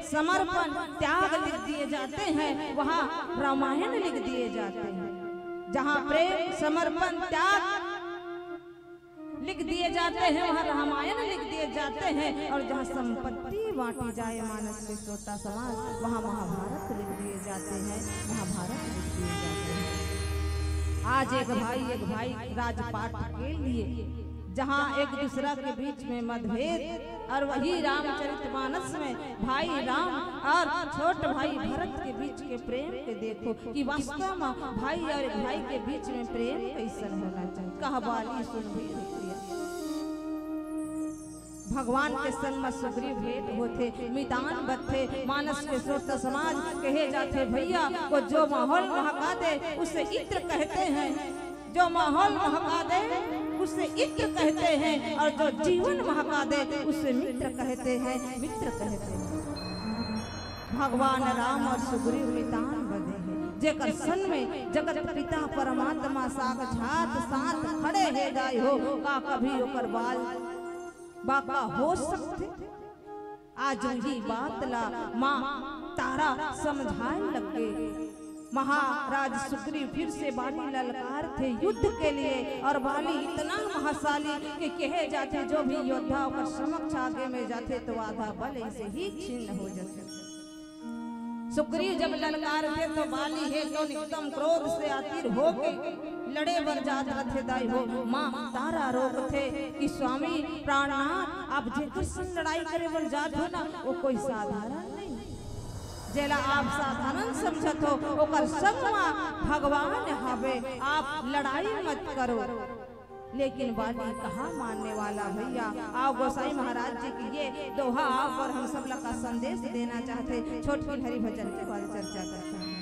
समर्पण त्याग लिख दिए जाते हैं, वहाँ रामायण लिख दिए जाते हैं। जहाँ प्रेम समर्पण त्याग लिख दिए जाते हैं, वहाँ रामायण लिख दिए जाते हैं। और जहाँ संपत्ति बांटी जाए मानस के श्रोता समाज, वहाँ महाभारत लिख दिए जाते हैं, महाभारत लिख दिए जाते हैं। आज एक भाई राजपाट के लिए जहाँ एक दूसरा के बीच में मतभेद, और वही रामचरितमानस में भाई राम और छोट भाई भरत के बीच के प्रेम के देखो कि वास्तव में भाई और भाई के बीच में प्रेम कैसन होना चाहिए। कहवाली सुन भी भगवान के संग में सुग्रीव भेंट होते, मैदान बत्थे मानस के श्रोता समाज कहे जाते भैया को जो माहौल महका दे उसे इत्र कहते हैं, जो माहौल महका दे उसे इत्र कहते हैं, और जो जीवन महका दे उसे मित्र कहते हैं, मित्र कहते हैं। भगवान राम और सुग्रीव मैदान बंधे हैं, जेकर सन में जगत पिता परमात्मा साक्षात साथ खड़े है गाय हो का कभी ओकर बाल बाका हो सकते। आज ही बात ला माँ तारा समझाए लगे। महाराज सुग्रीव फिर से बाली ललकार थे युद्ध के लिए, और बाली इतना महाशाली कि कहे जाते जो भी योद्धा और समक्ष आगे में जाते तो आधा बल से ही छीन हो जाते। सुग्रीव जब ललकार थे तो बाली है तो एकदम क्रोध से अतीर होके लड़े बर जात रथे दाई हो। माँ तारा रोक थे कि स्वामी प्राणनाथ आप जेकर संग लड़ाई करे बर जात हो ना, वो कोई साधारण नहीं, जेला आप साधारण समझत हो ओकर संग भगवान हवे, आप लड़ाई मत करो। लेकिन बाली कहा मानने वाला भैया। आओ गोसाई महाराज जी की ये दोहा आप और हम सब लोग का संदेश देना चाहते, छोटकी हरि भजन के बारे चर्चा करते हैं।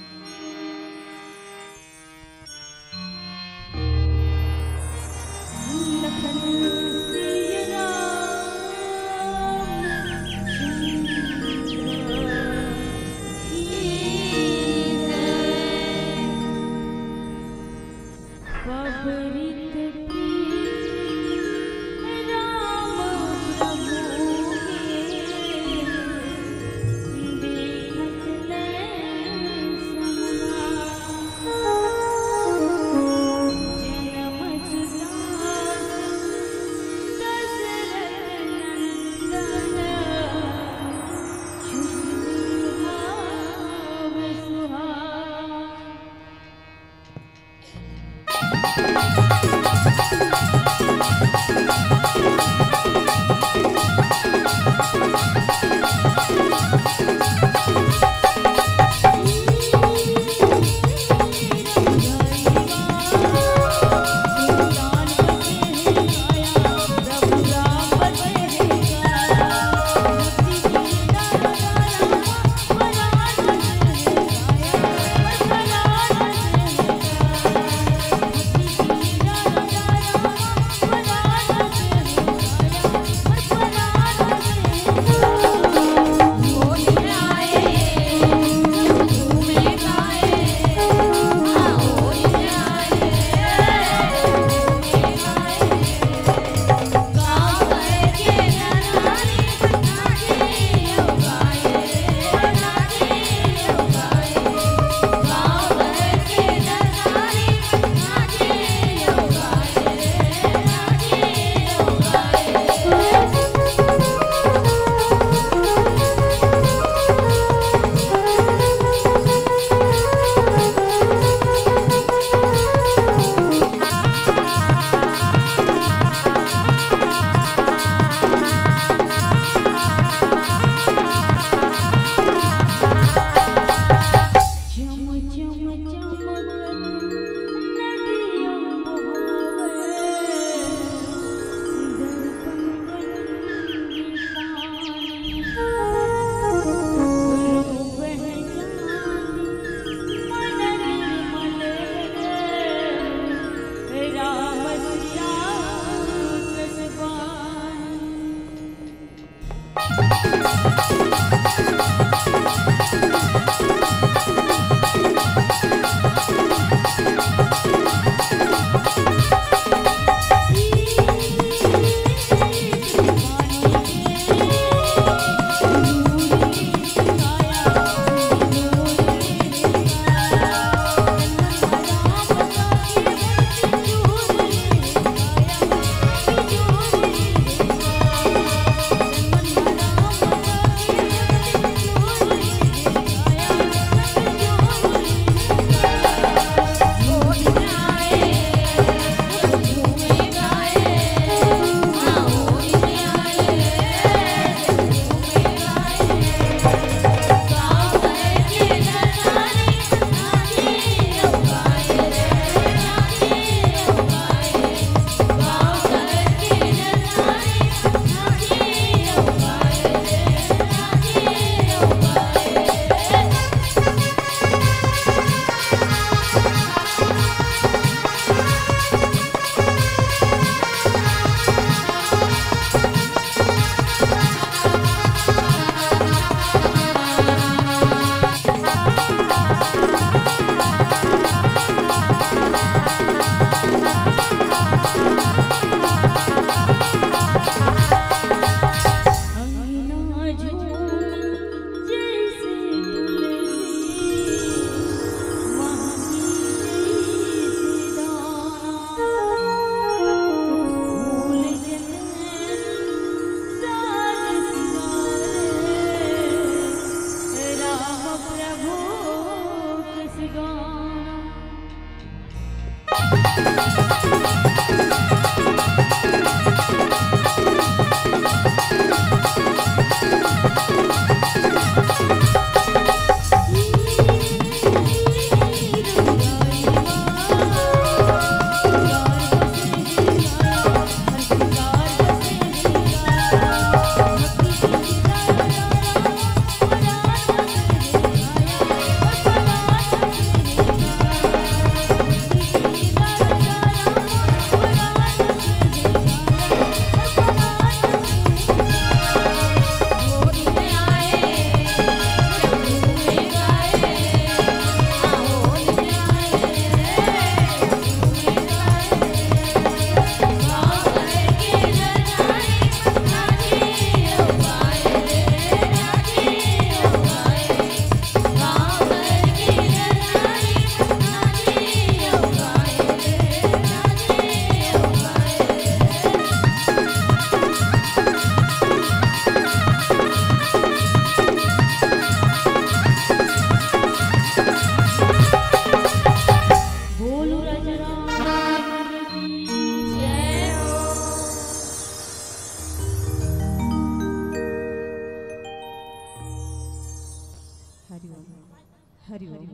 हरिओम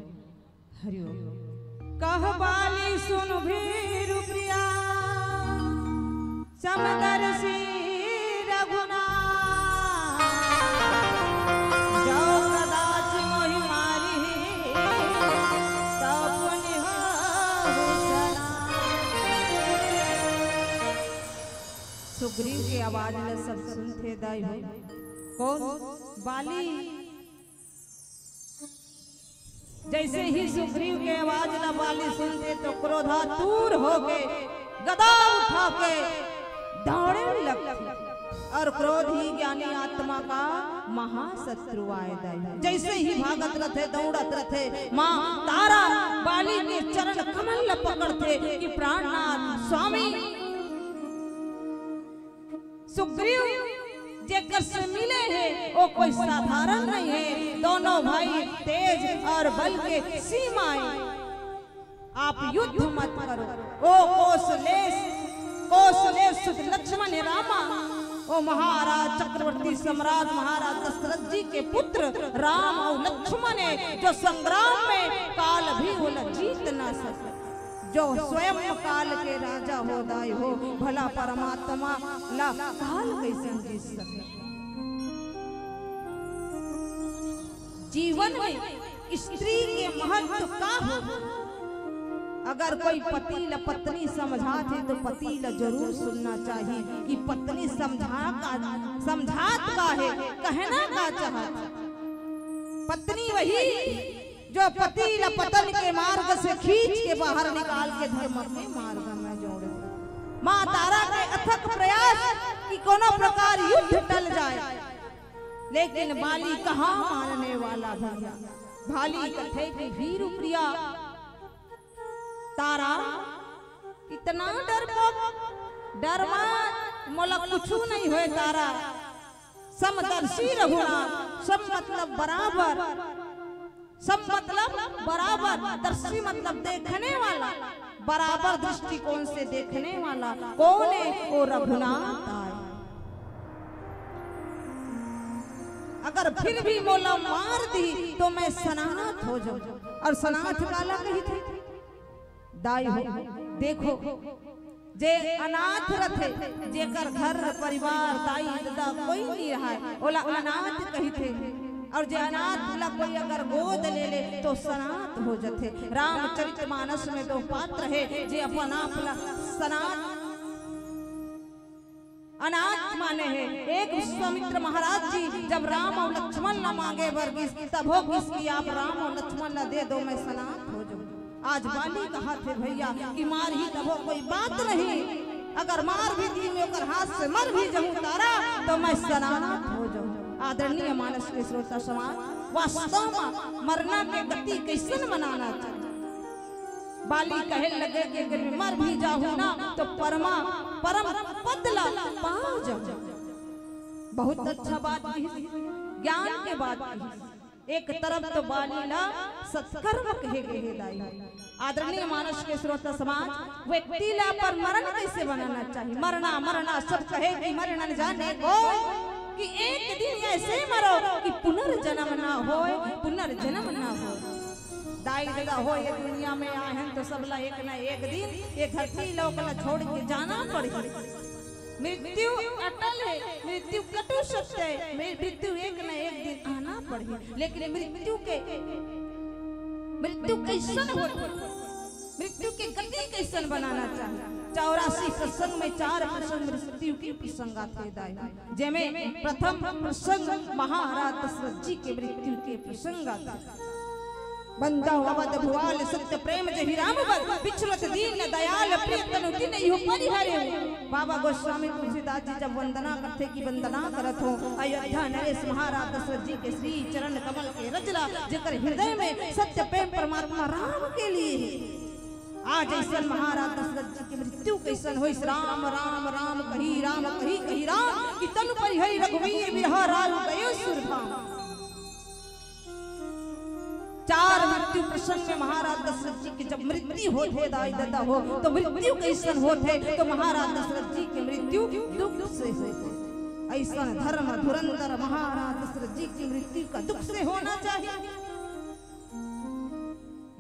हरिओम। कह बाली सुन भी रुपया समदर्शी रघुनाथ, जाओ कदाच मोहि मारी तब निहारु सलाम। सुग्रीव की आवाज में सब सुनते दाई हो। कौन? बाली। जैसे ही सुग्रीव के आवाज न बाली सुनते तो क्रोधातुर होके गदा उठा के दौड़े लगते, और क्रोध ही ज्ञानी आत्मा का महाशत्रु आए। जैसे ही भागत रथे दौड़त रथे, माँ तारा बाली के चरण कमल पकड़ते कि प्राणनाथ स्वामी सुग्रीव जेकर से मिले हैं वो कोई साधारण नहीं है। दोनों भाई तेज और बल के सीमाएं, आप युद्ध मत करो। ओ कौशलेश लक्ष्मण रामा, ओ महाराज चक्रवर्ती सम्राट महाराज दशरथ जी के पुत्र राम और लक्ष्मण है, जो संग्राम में काल भी वो जीत ना सके, जो स्वयं काल के राजा हो दाई हो। भला परमात्मा ला काल कैसे जीत सके। जीवन में स्त्री के महत्व का हो। अगर कोई पति ल पत्नी समझाते तो पति ल जरूर सुनना चाहिए कि पत्नी समझात का है, कहना का चाहत। पत्नी वही जो पति ल पतन के मार्ग से खींच के बाहर निकाल के धर्म के मार्ग में जोड़े। माँ तारा के अथक प्रयास कि कोनो प्रकार युद्ध टल जाए, लेकिन बाली कहाँ मानने वाला भैया। भाली कथे की वीर प्रिया तारा कितना डर मत, मोला कुछ नहीं हुए तारा। समदर्शी रघुनाथ, सब मतलब बराबर, सब मतलब बराबर। दर्शी मतलब देखने वाला, बराबर दृष्टिकोण से देखने वाला। कौन है? वो रघुनाथ आए। अगर फिर भी मोला मार दी तो मैं सनाथ हो जाऊं। और सनाथ काला कही थी दाई हो। देखो जे अनाथ रथे, जेकर घर परिवार दाई दादा कोई नहीं रहा है, ओला अनाथ कही थे। और जे अनाथ ला कोई अगर गोद ले ले तो सनाथ हो जाते। रामचरितमानस में दो पात्र है जे अपन आप ला सनाथ अनाथ माने है। एक विश्वामित्र महाराज जी जब राम और लक्ष्मण न मांगे वर्गीस, तब हो किसकी आप राम और लक्ष्मण न दे दो मैं सनाथ हो जाऊं। आज बाली कहा थे भैया कि मार ही तब कोई बात नहीं, अगर मार भी दी में ओकर हाथ से मर भी जाऊं तारा तो मैं सनाथ हो जाऊं। आदरणीय मानस के श्रोता समाज, वास्तव में मरना के गति कैसे मनाना चाहिए। बाली कहे लगे कि अगर मर भी जाऊं ना तो परम पद ला पा जाऊं। बहुत अच्छा बात की, ज्ञान के बात की। एक तरफ तो बालीला सत्कर्म कहे गए दाई। आदरणीय मानस के श्रोता समाज, व्यक्तिला पर मरण कैसे बनाना चाहिए। मरना मरना सब कहे कि मरना न जाने को, कि एक दिन ऐसे मरो कि पुनर्जन्म ना हो, पुनर्जन्म ना हो। दाई दादा हो ये दुनिया में आए हैं तो सबला एक ना एक दिन ये धरती लोकला छोड़ के जाना पड़ेगा। मृत्यु अटल है, मृत्यु कटु सत्य है, मृत्यु एक न एक दिन आना पड़े। लेकिन मृत्यु कैसन हो, मृत्यु के गति कैसन बनाना चाहिए। 84 प्रसंग में 4 प्रसंग मृत्यु की प्रसंग आते दाई, जेमें प्रथम प्रसंग महाराज दशरथ जी के मृत्यु के प्रसंग आते। बंदा अवध भुआल सत्य प्रेम जहि राम बल, बिछुरत दीन दयाल प्रिय तनु तिन इहो परिहरे। बाबा गोस्वामी तुलसीदास जी जब वंदना करते की वंदना करत हो, अयोध्या नरेश महाराज दशरथ जी के श्री चरण कमल के रचला, जेकर हृदय में सत्य प्रेम परमात्मा राम के लिए। आज ऐसा महाराज दशरथ जी की मृत्यु कैसन हो। राम राम राम कही राम कही कही राम, कि तनु परिहरि रघुवीर बिरहा राम गयो सुरधाम। 4 मृत्यु प्रसंग में महाराज दशरथ जी की जब मृत्यु होते दाई दादा हो, तो मृत्यु कैसन होते, तो महाराज दशरथ जी की मृत्यु दुख से होते। ऐसा धर्म धुरंधर महाराज दशरथ जी की मृत्यु का दुख से होना चाहिए।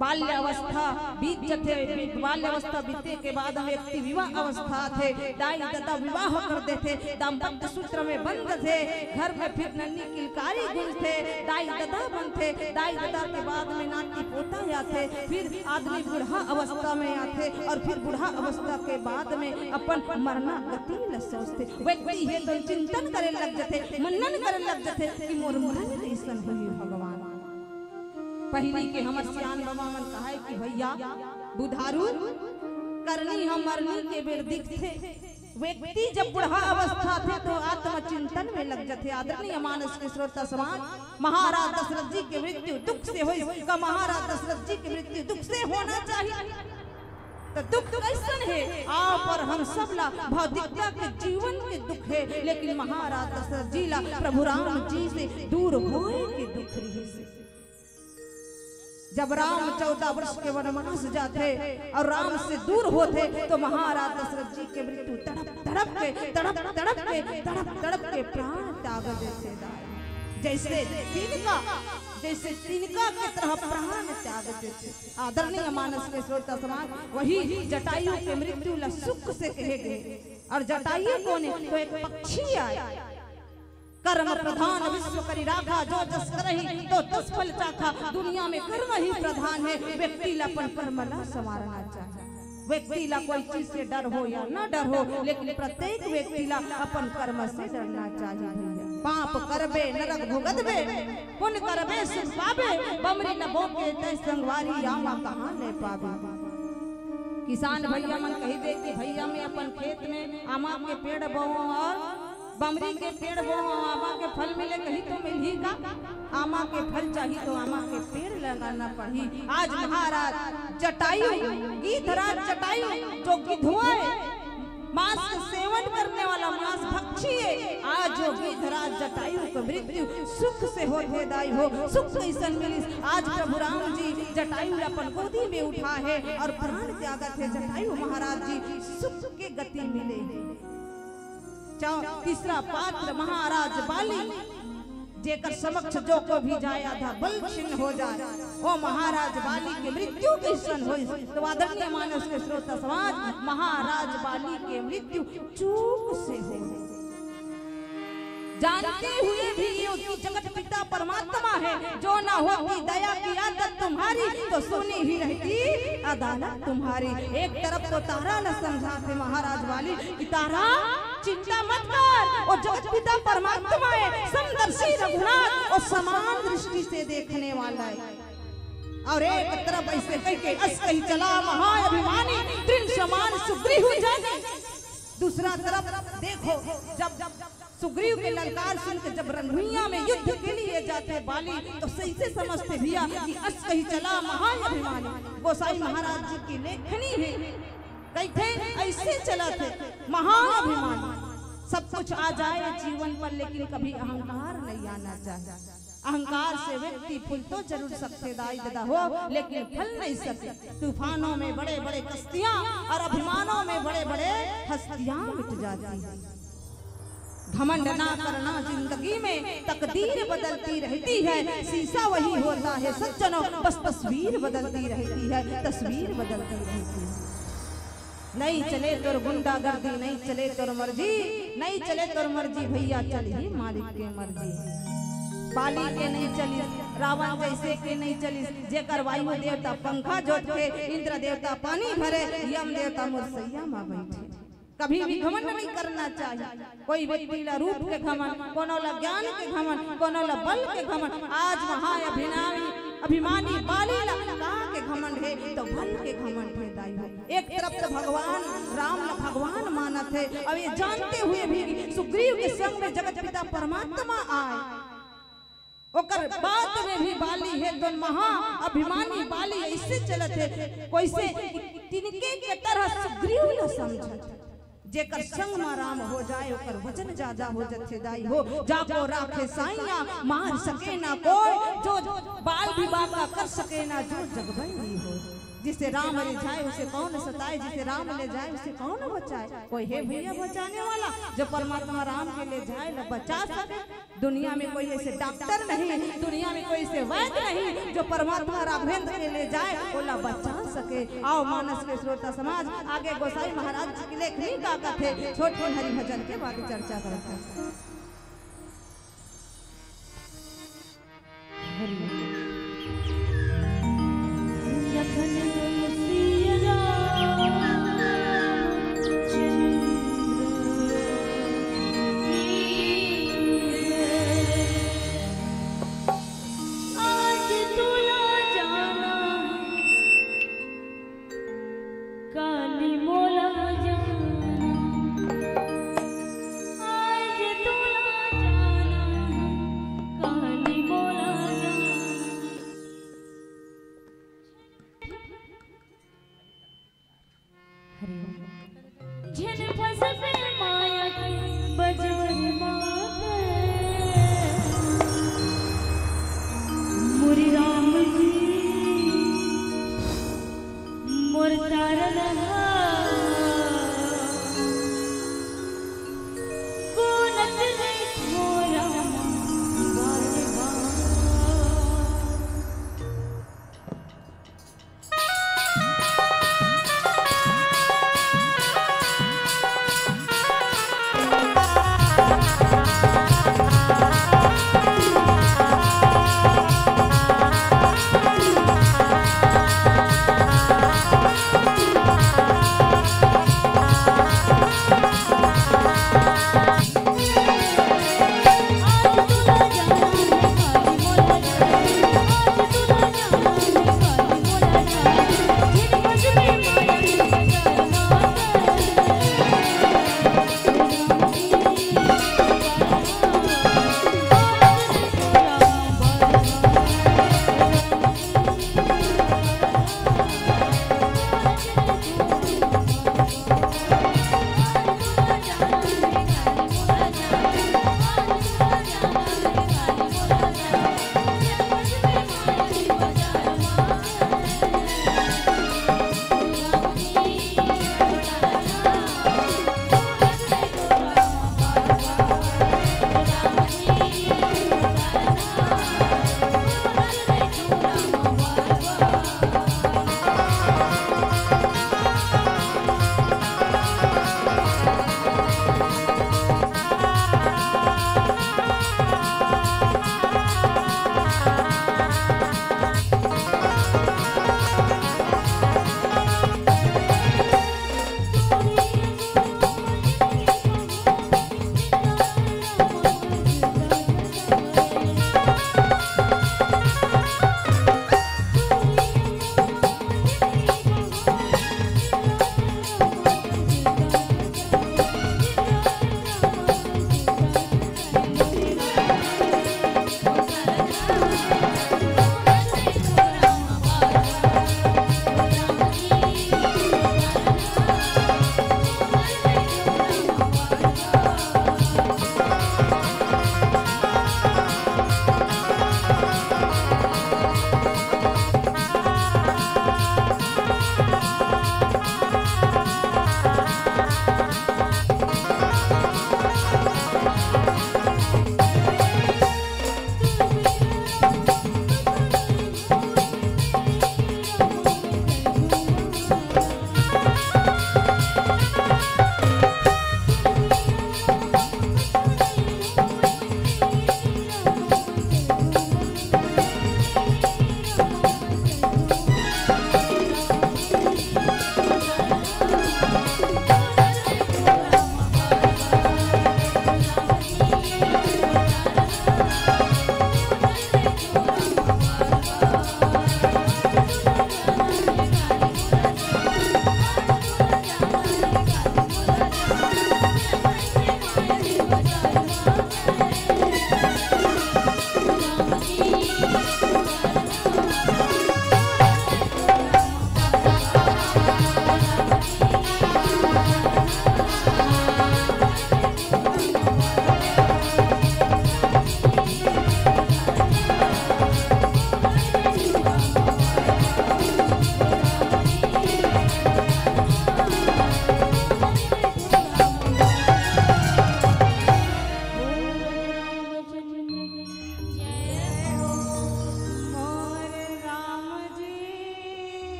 बाल्यावस्था बीत जाते, बाल्यावस्था बीतने के बाद व्यक्ति विवाह अवस्था थे, दाई दादा विवाह कर देते, दाम्पत्य सूत्र में बंद थे, घर में फिर नन्ही किलकारी गूंजते, दाई दादा बनते, दाई दादा के बाद में नाती पोता आते, फिर आदमी बूढ़ा अवस्था में आते, और फिर बूढ़ा अवस्था के बाद में अपन मरना गति ल सोचते। व्यक्ति है तो चिंतन करे लग जाते, मनन करे लग जाते कि मोर मरण कैसन होई भगवान। पहली के हमर सियान बाबा मन कहा कि भैया बुधारू करनी हम मरनी के बेर दिखते। व्यक्ति जब बुढ़ा अवस्था थे तो आत्मचिंतन में लग जाते। आदरणीय मानस के श्रोता समाज, महाराज दशरथ जी की मृत्यु दुख से हुई का महाराज दशरथ जी की मृत्यु दुख से होना चाहिए। तो दुख कैसन है आप और हम सब ला भौतिकता के जीवन के दुख है, लेकिन महाराज दशरथ जी ला प्रभु राम जी से दूर होए के दुख रही। जब राम 14 वर्ष के वनवास जाते और राम से दूर होते, तो महाराज दशरथ जी के मृत्यु तड़प तड़प के प्राण त्याग देते। जैसे तिनका की तरह प्राण त्याग देते। आदरणीय मानस के श्रोता समाज, वही जटायु के मृत्यु ला सुख से कहे गए। और जटायु कौन है, तो एक पक्षी आया। कर्म प्रधान विश्व करी राखा, जो जस करहि तो तस फल चाखा। दुनिया में कर्म ही प्रधान है, व्यक्ति ला अपन कर्म ला संवारना चाहिए। व्यक्ति ला कोई चीज से डर हो या न डर हो, लेकिन प्रत्येक व्यक्ति ला अपन कर्म से डरना चाहिए। पाप करबे नरक भोगतबे, पुण्य करबे सुख पाबे, बमरी न बोके तै संगवारी आमा कहां ले पाबे। किसान भैया मन कही दे कि भैया मैं अपन खेत में आमा के पेड़ बोऊं और बमरी के पेड़ बोऊं, आमा के फल मिले कहीं तो मिल ही का। आमा के फल चाहिए तो आमा के पेड़ लगाना पड़ी। आज महाराज जटायु, गीधराज जटायु जो गिद्धुआ है, मांस का सेवन करने वाला मांस भक्षी है, आज जो गीधराज जटायु को मृत्यु सुख से होते दाई हो। सुख कैसन मिली, आज प्रभु राम जी जटायु अपन गोदी में उठा है और प्राण त्यागत है। जटायु महाराज जी सुख के गति मिले। तीसरा पात्र महाराज बाली, जेकर समक्ष जो को भी जाया था बल छिन्न हो जाए, वो महाराज बाली की मृत्यु कैसन हुई। तो आदरणीय मानस के श्रोता समाज, महाराज बाली की मृत्यु चूक से हुई। जानते हुए भी ये जगत पिता परमात्मा है, जो ना होती दया की आदत तुम्हारी, तो सुनी ही रहती अदालत तुम्हारी। एक तरफ तो तारा न समझाते महाराज वाली कि तारा चिंता मत कर, वो जगत पिता परमात्मा है, समदर्शी रघुनाथ और समान दृष्टि से देखने वाला है। और एक तरफ ऐसे कह के अस कही चला महाअभिमानी, तृण समान सुग्रीव जाने। दूसरा तरफ देखो, जब सुग्रीव के ललकार सुन के जब रणभूमिया में युद्ध के लिए जाते बाली, तो सही से समझते भैया कि अस कही चला महाअभिमानी। गोसाई महाराज जी की लेखनी है, कहते ऐसे चला थे महाअभिमानी। सब कुछ आ जाए जीवन पर, लेकिन कभी अहंकार नहीं आना चाहिए। अहंकार से व्यक्ति फूल तो जरूर सकते दाई हो, लेकिन फल नहीं सकते। तूफानों में बड़े बड़े कश्तियां और अभिमानों में बड़े बड़े हस्तियां मिट जाती हैं। घमंड ना करना जिंदगी में, तकदीर बदलती रहती है, शीशा वही होता है सज्जनों, बस तस्वीर बदलती रहती है, तस्वीर बदलती रहती है। नहीं चले तोर गुंडागर्दी, नहीं चले तोर मर्जी, नहीं चले तोर मर्जी भैया, चली मालिक के मर्जी। बाली के नहीं चली, रावण जैसे के नहीं चली, जेकर वायु देवता पंखा जोत के, इंद्र देवता पानी भरे, यम देवता मुरसैया माँ बैठे। कभी भी घमंड नहीं करना चाहिए। कोई व्यक्ति ला रूप के घमंड, कोनो ला ज्ञान के घमंड, कोनो ला बल के घमंड। आज वहाँ अभिमानी बाली ला के घमंड है तो बल के घमंड है दाई हो। एक तरफ तो भगवान राम ला भगवान मानत है, अब ये जानते हुए भी सुग्रीव के संग में जगत पिता परमात्मा आए, ओकर बात में भी बाली है तो महा अभिमानी बाली ऐसे चलत है, कोई से तिनके के तरह सुग्रीव ला समझत। जेकर संग में राम हो जाए ओकर वजन ज्यादा हो जथे दाई हो। जाको राखे साइया मार सके ना कोई, जो बाल विवाह का कर सके ना जो जगबंदी हो। जिसे राम ले जाए उसे कौन सताए, जिसे राम ले जाए उसे कौन बचाए। कोई है भैया बचाने वाला, जो परमात्मा राम के ले जाए न बचा सके। दुनिया में कोई ऐसे डॉक्टर नहीं, दुनिया में कोई ऐसे वैद्य नहीं, जो परमात्मा राघवेंद्र के ले जाए बोला बचा सके। आओ मानस के श्रोता समाज, आगे गोसाई महाराज जी के लेख नहीं गाता थे, छोटे हरि भजन के बाद चर्चा करते हैं।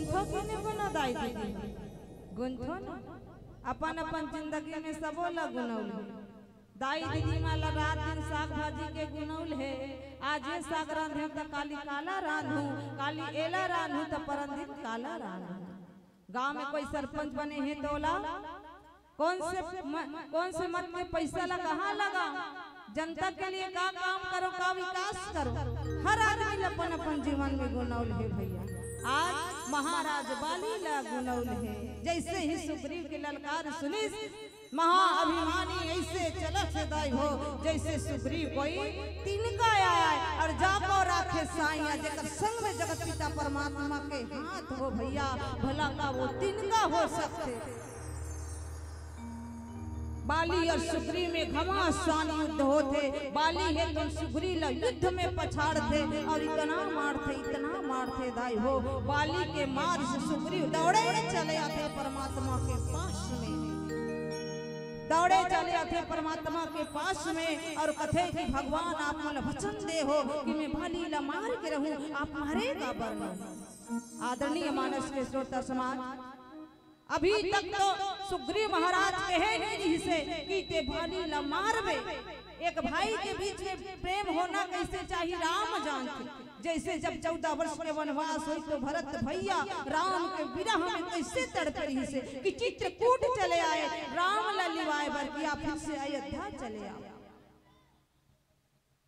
गुंथो किने गुना दाई दीदी गुंथो ना अपन अपन जिंदगी में सबो ला गुनौल दाई दीदी माला रात दिन साग भाजी के गुनौल है। आज ये साग रांधे तो काली काला रांधू, काली एला रांधू तो परन दिन काला रांधू। गांव में कोई सरपंच बने हैं तोला कौन से मत में पैसा ला कहाँ लगा, जनता के लिए का काम करो, का विकास करो। हर आदमी अपन अपन जीवन में गुनौल है भैया। आज महाराज बाली ला गुनौल है। जैसे ही सुग्रीव की ललकार सुनी महाअभिमानी ऐसे चलत से दाई हो जैसे सुग्रीव कोई तिनका आया और जाको राखे साइया जेकर संग में जगत पिता परमात्मा के हाथ हो भैया, भला का वो तिनका हो सकते। बाली और सुग्रीव में घमासान युद्ध होते। बाली है तो सुग्रीव युद्ध में पछाड़ते और इतना मारते दाई हो। बाली के मार से सुग्रीव दौड़े चले आते परमात्मा के पास में, दौड़े चले आते परमात्मा के पास में और कथे कि भगवान आप मुझे वचन दे हो कि मैं बाली ला मार के रहूं, आप मारेगा वरना। आदरणीय मानस के श्रोता समाज, अभी तक तो सुग्रीव महाराज कहे नहीं से कि ते बाली ला मारबे। एक भाई के बीच में प्रेम होना कैसे चाहिए राम जानते। जैसे जब 14 वर्ष के वनवास हुई तो भरत भैया राम के विरह में कैसे तड़पे रही से कि चित्रकूट चले आए राम ला लिवाए बर किया, फिर से अयोध्या चले आए।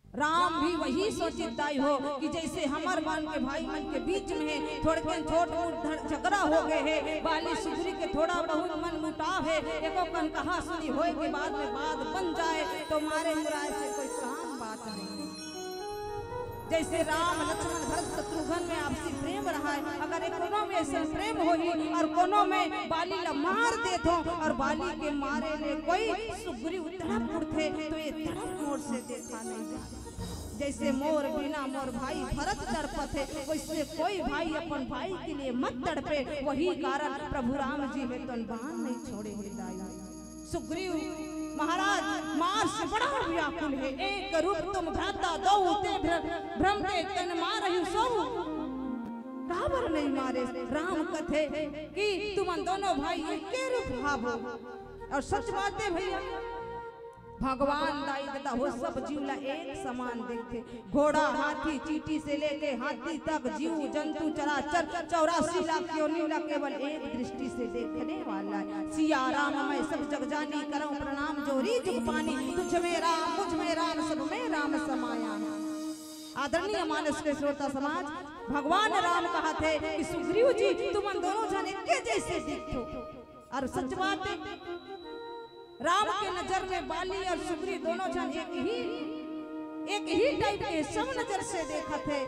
राम भी वही सोचित दाई हो कि जैसे हमार मान के भाई मन के बीच में थोड़े छोट मोट झगड़ा हो गए है, बाली सुग्रीव के थोड़ा बहुत मन मुटाव है, एको कन कहा सुनी होए के बाद में बात बन जाए तो मारे मुराए से कोई काम बात नहीं। जैसे राम लक्ष्मण भरत शत्रुघ्न में आपसी प्रेम रहा है, अगर एक कोनो में ऐसा प्रेम होही और कोनो में बाली ला मार देत हो और बाली के मारे ले कोई सुग्रीव तड़प उठे तो ये तड़प मोर से देखा नहीं जाता। जैसे मोर बिना मोर भाई भरत तड़पत है, वैसे कोई भाई अपन भाई के लिए मत तड़पे। वही कारण प्रभु राम जी में तो बाण नहीं छोड़े दाई। सुग्रीव महाराज मार से बड़ा व्याकुल है। एक रूप तुम भ्राता दो ते भ्रम ते तन मारहि सो, काबर नहीं मारे। राम कथे कि तुम दोनों भाई एक रूप भावो। और सच बात है भैया, भगवान दाई दादा हो सब जीवला एक समान देखते। घोड़ा हाथी चींटी से लेके हाथी तक जीव जंतु चराचर 84 लाख योनिला केवल एक दृष्टि से देखने वाला है। सिया राम मैं सब जग जानी करऊं प्रणाम जोरी जुग पानी, तुझ में राम मुझ में राम सब में राम समाया। आदरणीय मानस के श्रोता समाज, भगवान राम कहा थे कि सुग्रीव जी तुम दोनों जन एक जैसे दिखो। और सच बात है, राम के नजर में बाली और सुग्रीव दोनों जन एक ही टाइप के सब नजर से देखा थे।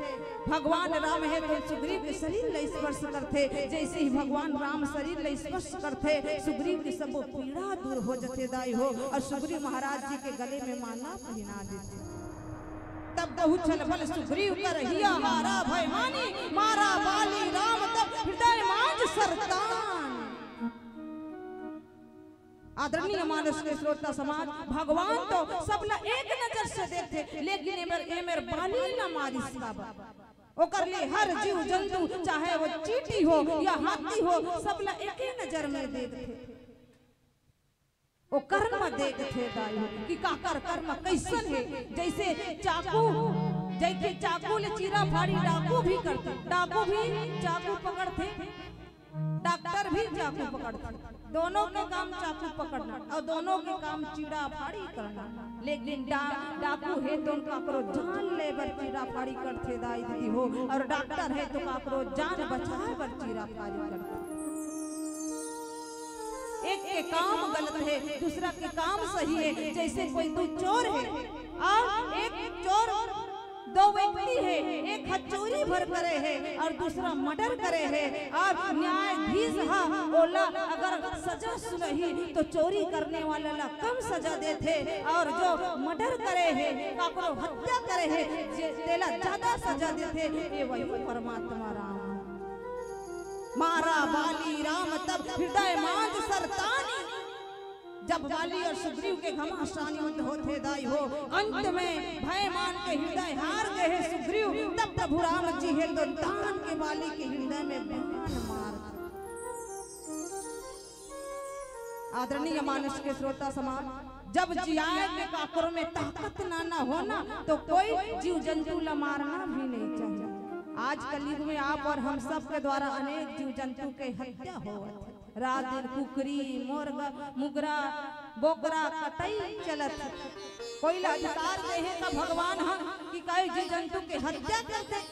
भगवान राम है तो सुग्रीव के शरीर ले स्पर्श करते। जैसे ही भगवान राम शरीर ले स्पर्श करते सुग्रीव की सब पीड़ा दूर हो जाते दाई हो और सुग्रीव महाराज जी के गले में माला पहना देते। तब बहु छल बल सुग्रीव कर हिया मारा भय मानी, मारा बाली राम तब हृदय मांझ सरतान। आदरणीय मानस के श्रोता समाज, भगवान तो सबला एक नजर से देखते, लेकिन एमर बाली न मारिस का ओकर लिए हर जीव जंतु चाहे वो चींटी हो या हाथी हो सबला एक ही नजर में देखते। वो कर्म देखते दाई कि काकर कर्म कैसन है। जैसे चाकू ले चीरा फाड़ी डाकू भी करते, डाकू भी चाकू पकड़ते, डॉक्टर भी चाकू पकड़ते। दोनों के काम चाकू पकड़ना और दोनों के काम चीड़ा फाड़ी करना। लेकिन डाकू है तो काकरो जान ले बर चीड़ा फाड़ी करते दाई दीदी हो, और डॉक्टर है तो काकरो जान बचाए बर चीड़ा फाड़ी करते। एक के काम गलत है, दूसरा के काम सही है। जैसे कोई दो चोर है और एक चोर दो व्यक्ति है, एक चोरी भर करे है और दूसरा मर्डर करे है। अब न्यायाधीश ओला अगर सजा सुनही तो चोरी करने वाला ला कम सजा देते और जो मर्डर करे है काकरो हत्या करे है तेला ज्यादा सजा देते। ये वही परमात्मा राम। मारा बाली राम तब हृदय मांझ सरतानी, जब बाली और सुग्रीव के घमासान युद्ध होते दाई हो, अंत में भय मान के हृदय हार गए सुग्रीव, तब प्रभु राम जी है तो दान के बाली के हृदय में बाण मार। आदरणीय मानस के श्रोता समाज, जब जियाए के काकरों में ताकत ना होना तो कोई जीव जंतु ला मारना भी नहीं चाहिए। आज कलयुग में आप और हम सब के द्वारा अनेक जीव जंतु के हत्या हो, रात दिन कुकरी मोरगा मुगरा बोकरा कतई चलत। कोई अधिकार दे है का भगवान हम कि कई जीव जंतु के हत्या करते।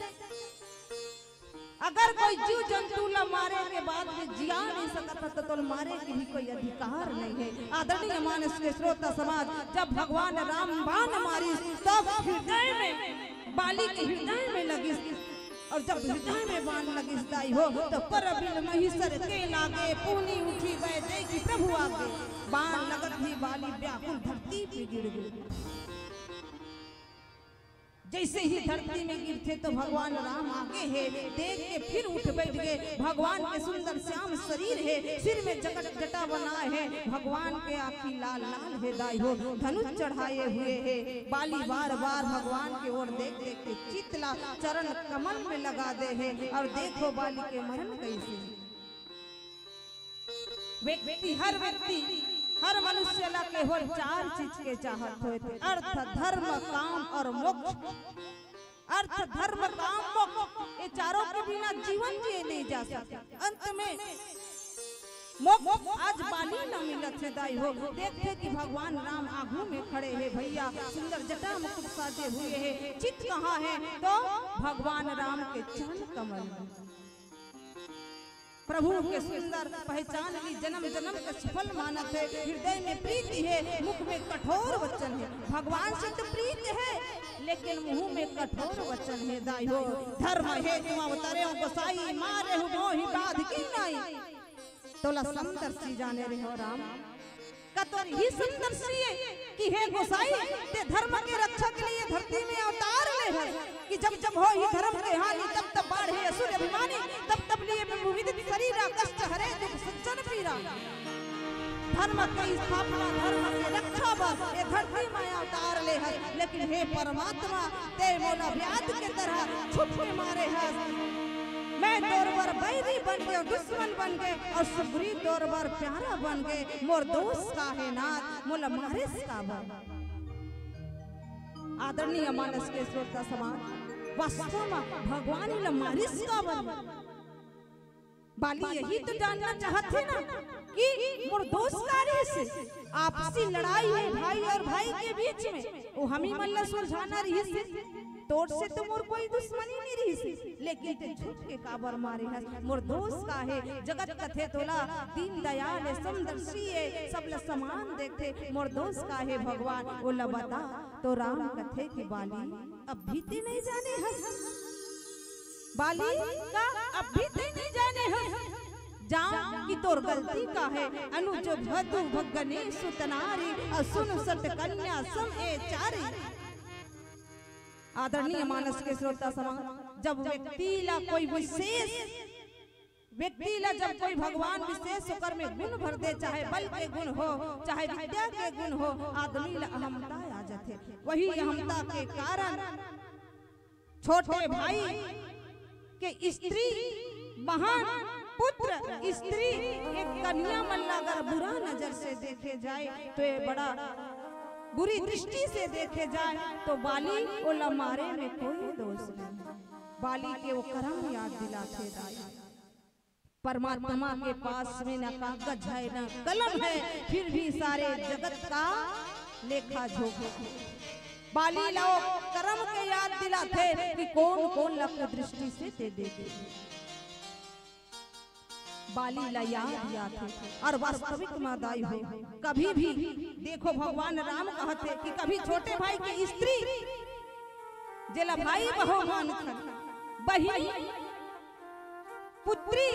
अगर कोई जीव जंतु ला मारे के बाद में जिया नहीं सकता तो मारे की भी कोई अधिकार नहीं है। आदरणीय मानस के श्रोता समाज, जब भगवान राम बाण मारी तब हृदय में बाली के हृदय में लगी, और जब हृदय में बाण लगी दाई हो तो परबिन महिषर के लागे, पूनी उठी बैठे कि प्रभु आगे, बाण लगत ही बाली व्याकुल धरती पे गिर गई। जैसे ही धरती में गिरते तो भगवान राम आगे है, देख के फिर उठ बैठ गए। भगवान के सुंदर श्याम शरीर है, सिर में जगत जटा बना है, भगवान के आँखी लाल लाल है दाई हो, धनुष चढ़ाए हुए है। बाली बार बार भगवान की ओर देख देख के चितला चरण कमल में लगा दे है। और देखो बाली के मरण कैसे। व्यक्ति हर मनुष्य ला केवल 4 चीज के चाहत होते, अर्थ धर्म काम और मोक्ष। अर्थ धर्म काम मोक्ष, ये चारों के बिना जीवन जिए नहीं जा सकता। अंत में मोक्ष आज बाली न मिलत है दाई हो। देखते कि भगवान राम आगू में खड़े हैं भैया, सुंदर जटा मुकुट साजे हुए हैं। चित कहाँ है तो भगवान राम के चरण कमल में। प्रभु के सुंदर पहचान ली, जन्म जन्म का सफल मानत है। हृदय में प्रीति है, मुख में कठोर वचन है। भगवान से तो प्रीति है लेकिन मुंह में कठोर वचन है दाई हो। धर्म है तुम अवतारे गोसाई, मारे हो मोहि बाध की नाई। तोला सुंदर सी जाने रे हो राम कतोर ही सुंदर सी कि हे गोसाई ते धर्म के रक्षा के लिए धरती में अवतार ले है कि जब जब हो ही धर्म के हानि तब तब बाढ़े असुर अभिमानी, तब तब लिए विविध शरीर कष्ट हरे दुख सज्जन पीरा। धर्म की स्थापना धर्म की रक्षा बर ये धरती में अवतार ले है। लेकिन हे परमात्मा ते मोला व्याध के तरह छुप के मारे है। मैं तोर बर बैरी बन गए, दुश्मन बन गए, और सुग्रीव तोर बर प्यारा बन गए। मोर दोस्त का है नाथ मोला मारे का बर। आदरणीय मानस के श्रोता समाज, वास्तव में भगवान ने मारिस का बर। बाली यही तो जानना चाहते ना कि मोर दोस्त का से आपसी लड़ाई है भाई और भाई के बीच में, वो हम ही मल्ला सुलझाना रही से। तोड़ से तो मोर कोई दुश्मनी नहीं रही सी, लेकिन ते झूठ के काबर मारे है। मोर दोस्त का है जगत कथे तोला, दीन दयाल है समदर्शी है, सब ल समान देखते। मोर दोस्त का है भगवान वो ला बता तो राम कथे की बाली अब भी ते नहीं जाने हस। बाली का अब भी ते नहीं जाने हस। जान की तोर गलती का है अनुज भदु भगने सुतनारी, असुन सट कन्या सम ए चारी। आदरणीय मानस के श्रोता समाज, जब व्यक्ति ला कोई विशेष जब कोई भगवान विशेष होकर में गुण भर दे, चाहे बल के गुण हो चाहे विद्या के गुण हो, आदमी ला अहमता आ जाते। वही अहमता के कारण छोटे भाई के स्त्री महान पुत्र स्त्री एक कन्या मल्ला अगर बुरा नजर से देखे जाए तो ये बड़ा बुरी दृष्टि से देखे जाए तो बाली ओला मारे में कोई दोष नहीं। बाली के वो कर्म याद दिलाते दाई। परमात्मा के पास में न कागज है न कलम है, फिर भी सारे जगत का लेखा जोखा। बाली लाओ कर्म के याद दिलाते कि कौन कौन लक दृष्टि से दे देते। बाली ला याद थे और वास्तविक मादाई हो। कभी भी देखो भगवान राम कहते कि कभी छोटे भाई की स्त्री जेला भाई बहो मान बही पुत्री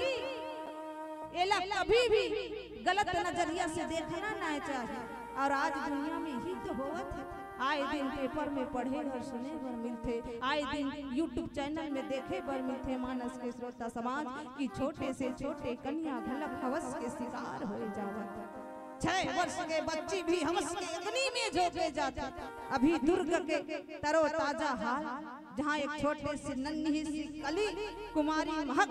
एला कभी भी गलत नजरिया से देखना नहीं चाहिए। और आज दुनिया में यही तो होवत है। आए दिन पेपर में पढ़े और सुने बर मिलते, आए दिन यूट्यूब चैनल में देखे बर मिलते। मानस के श्रोता समाज की छोटे से छोटे कन्या घलक हवस के शिकार हो जावत। 6 वर्ष के बच्ची भी हवस के अग्नि में झोंके जाते। अभी दुर्ग के तरोताजा हाल, जहाँ एक छोटे से नन्ही सी कली कुमारी महक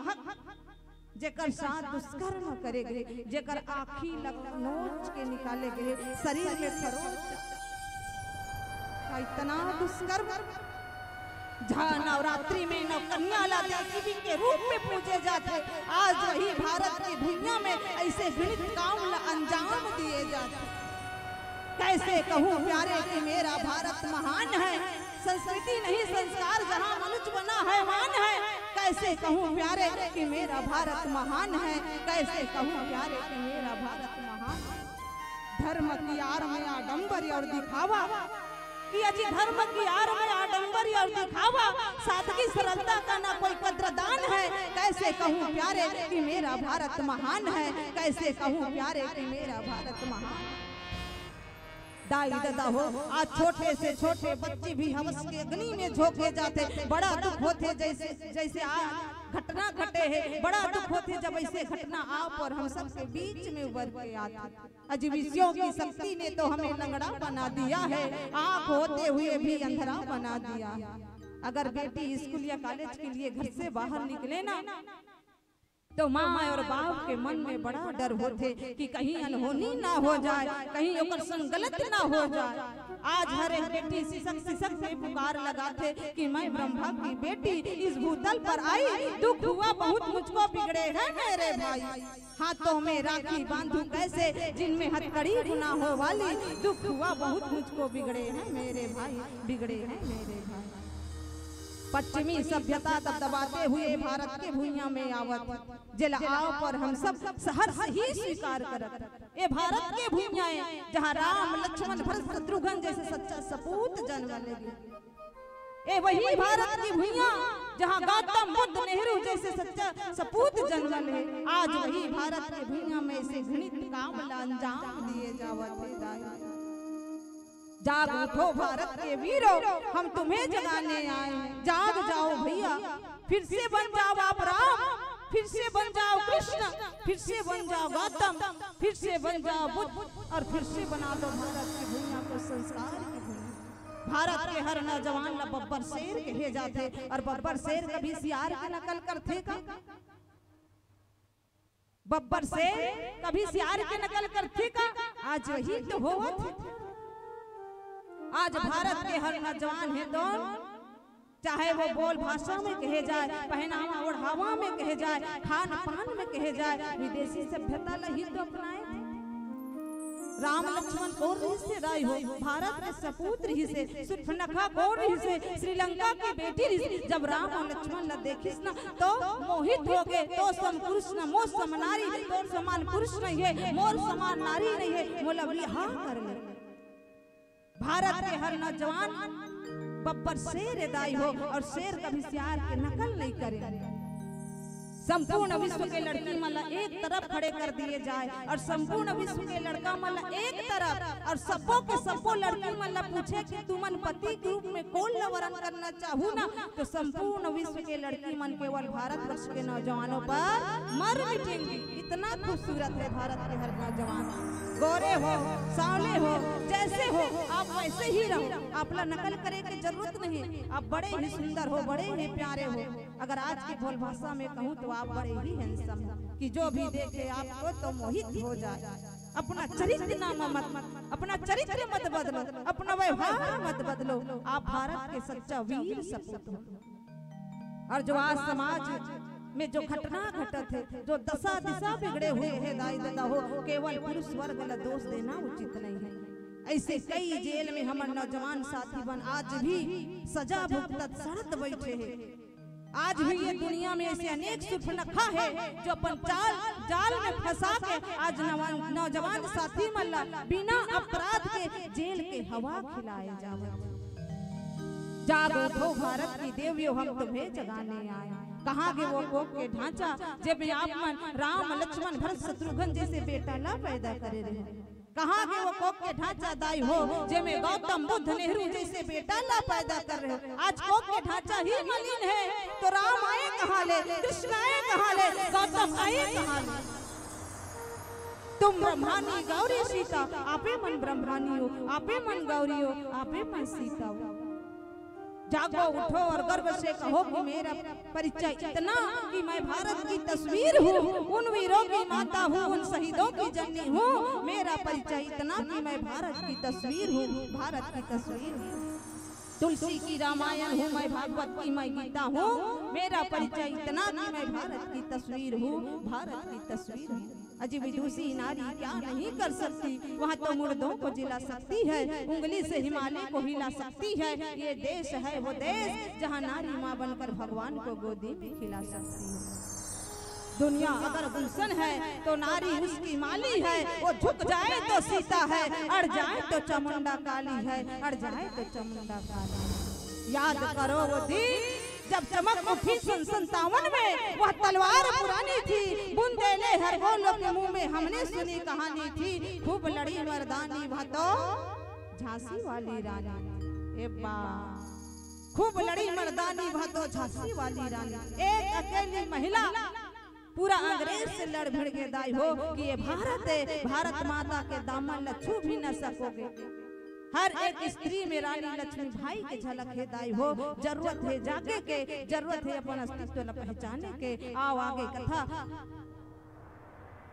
जेकर साथ दुष्कर्म करे गए, जेकर आँखी नोच के निकाले गए, शरीर में खरोच का इतना दुष्कर्म, जहाँ नवरात्रि में नवकन्या देवी के रूप में पूजे जाते, आज वही भारत की भूमिया में ऐसे घृणित काम अंजाम दिए जाते। कैसे कहूँ प्यारे कि मेरा भारत महान है, संस्कृति नहीं संस्कार जहाँ मनुष्य बना है मान है। कैसे कहूँ प्यारे कि मेरा भारत महान है, कैसे कहूँ प्यारे कि मेरा भारत महान है। धर्म की आड़ में आडंबर और दिखावा, कि अजी धर्म की आड़ में आडंबर और दिखावा, सादगी सरलता का ना कोई कद्रदान है। कैसे कहूँ प्यारे कि मेरा भारत महान है, कैसे कहूँ प्यारे कि मेरा भारत महान है। दाई दादा हो, आज छोटे से छोटे बच्चे भी हवस के अग्नि में झोंके जाते। बड़ा दुख होते जैसे आज घटना घटे है, बड़ा दुख होते जब ऐसे घटना आप और हम सब के बीच में उभर के आती। अजवियों की शक्ति ने तो हमें लंगड़ा बना दिया है, आँख होते हुए भी अंधेरा बना दिया। अगर बेटी स्कूल या कॉलेज के लिए घर से बाहर निकले ना, तो माँ और बाप के मन में बड़ा डर होते कि कहीं अनहोनी ना हो जाए, कहीं ओकर संग गलत ना हो जाए। आज हर एक बेटी सिसक से पुकार लगाते कि मैं ब्रह्मा की बेटी इस भूतल पर आई, दुख हुआ बहुत मुझको बिगड़े हैं मेरे भाई। हाथों में राखी बांधू कैसे जिनमें हथकड़ी गुना हो वाली, दुख हुआ बहुत मुझको बिगड़े हैं मेरे भाई, बिगड़े हैं मेरे भाई। पश्चिमी सभ्यता तब दबाते हुए भारत के भूमिया में आवत, जिला आओ पर हम सब सहर्ष ही स्वीकार करत। ये भारत के भूमिया है जहाँ राम लक्ष्मण भरत शत्रुघ्न जैसे सच्चा सपूत जन्म लेगी। ये वही भारत की भूमिया जहाँ गौतम बुद्ध नेहरू जैसे सच्चा सपूत जन्म ले। आज वही भारत के भूमिया में से घृणित काम अंजाम दिए जावत। जाग उठो भारत के वीरों, हम तुम्हें जगाने आए। जाग जाओ भैया, फिर से बन जाओ आप राम, फिर से बन जाओ कृष्ण, फिर से बन जाओ गौतम, फिर से बन जाओ बुद्ध, और फिर से बना दो भारत की भूमिया को संस्कार की भूमि। भारत के हर नौजवान ला बब्बर शेर कहे जाते, और बब्बर शेर कभी सियार की नकल करते का? बब्बर शेर कभी सियार की नकल करते का? आज वही तो होवत। आज भारत के हर नौजवान है तो चाहे वो बोल भाषा में कहे जाए, पहनावा ओढ़ावा में कहे जाए, खान पान में कहे जाए, विदेशी सभ्यता ही तो अपनाए। राम लक्ष्मण कौन रही से राय हो, भारत के सपूत रही से, सुर्फनखा कौन रही से, श्रीलंका की बेटी रही। जब राम और लक्ष्मण न देखिस न तो मोहित हो गए। तो सम पुरुष न मोर सम नारी, तो समान पुरुष नहीं है, मोर समान नारी नहीं है, मोला बिहा कर ले। भारत के हर नौजवान बब्बर शेर दाई हो, और शेर कभी सियार के नकल नहीं करे। संपूर्ण विश्व के लड़की मला एक तरफ खड़े कर दिए जाए, और संपूर्ण विश्व के लड़का मला एक तरफ, और सबों के सबों लड़की मला पूछे कि तुमन पति के रूप में कौन लवरण करना चाहू ना, तो संपूर्ण विश्व के लड़की मन केवल भारत वर्ष के नौजवानों पर मर मिटेंगी। इतना खूबसूरत है भारत के हर नौजवान। गोरे हो, सांवले हो, जैसे हो आप वैसे ही रहो, आपला नकल करे की जरूरत नहीं। आप बड़े ही सुंदर हो, बड़े ही प्यारे हो। अगर आज की बोल भाषा में कहूँ तो आप बड़े ही हैंडसम हो कि जो भी देखे आपको तो मोहित हो जाए। अपना चरित्र नाम मत, अपना चरित्र मत बदलो, अपना व्यवहार मत बदलो। आप भारत के सच्चा वीर सपूत हो। और जो आज समाज में जो घटना घटत है, जो दशा दिशा बिगड़े हुए हैं दाई दादा हो, केवल पुरुष वर्ग का दोष देना उचित नहीं है। ऐसे कई जेल में हमारे नौजवान साथी बन आज भी सजा भुगतत सड़त बैठे हैं। आज भी ये दुनिया में ऐसे अनेक सुर्फनखा है जो अपन जाल में फंसा के आज नौजवान साथी मल्ला बिना अपराध के जेल के हवा खिलाए जावे। जागो उठो भारत की देवियों, हम तुम्हें जगाने आए। कहाँ के वो कोक के ढांचा जब आप मन राम लक्ष्मण भरत शत्रुघ्न जैसे बेटा ला पैदा करे रहे। कहाँ के वो कोक के ढांचा दाई हो जेमे गौतम बुद्ध नेहरू जैसे बेटा ला पैदा कर रहे हो। आज कोक के ढांचा ही मलिन है तो राम आए कहाँ ले, कृष्ण आए कहाँ ले, गौतम आए कहाँ ले। तुम ब्रह्मानी गौरी सीता, आपे मन ब्रह्मानी हो, आपे मन गौरी हो, आपे मन सीता हो। जागो उठो और गर्व से कहो कि मेरा परिचय इतना कि मैं भारत की तस्वीर हूँ, उन वीरों की माता हूँ, उन शहीदों की जननी हूँ। मेरा परिचय इतना कि मैं भारत की तस्वीर हूँ, भारत की तस्वीर हूँ। तुलसी की रामायण हूँ, मैं भागवत की मैं गीता हूँ। मेरा परिचय इतना कि मैं भारत की तस्वीर हूँ, भारत की तस्वीर हूँ। अजी विदुषी नारी क्या नहीं कर सकती, वहाँ तो मुर्दों को जिला सकती है, उंगली से हिमालय को हिला सकती है। ये देश है वो देश जहाँ नारी माँ बनकर भगवान को गोदी में खिला सकती है। दुनिया अगर गुलशन है तो नारी उसकी माली है, वो झुक जाए तो सीता है, अड़ जाए तो चामुंडा काली है, अड़ जाए तो चामुंडा काली है। याद करो वो दिन जब चमक उठी 57 में, वह तलवार पुरानी थी, बुंदेले हर गोलों के मुंह में हमने सुनी कहानी थी। खूब लड़ी मर्दानी वह तो झांसी वाली रानी, ए बा खूब लड़ी मर्दानी वह तो झांसी वाली रानी। एक अकेली महिला पूरा अंग्रेज से लड़ भिड़ के दाई हो कि ये भारत है, भारत माता के दामन न छू भी न सकोगे। हर एक स्त्री में रानी लक्ष्मी भाई के झलक है दाई हो। जरूरत है जागे के, जरूरत है अपन अस्तित्व न पहचाने के। आओ आगे कथा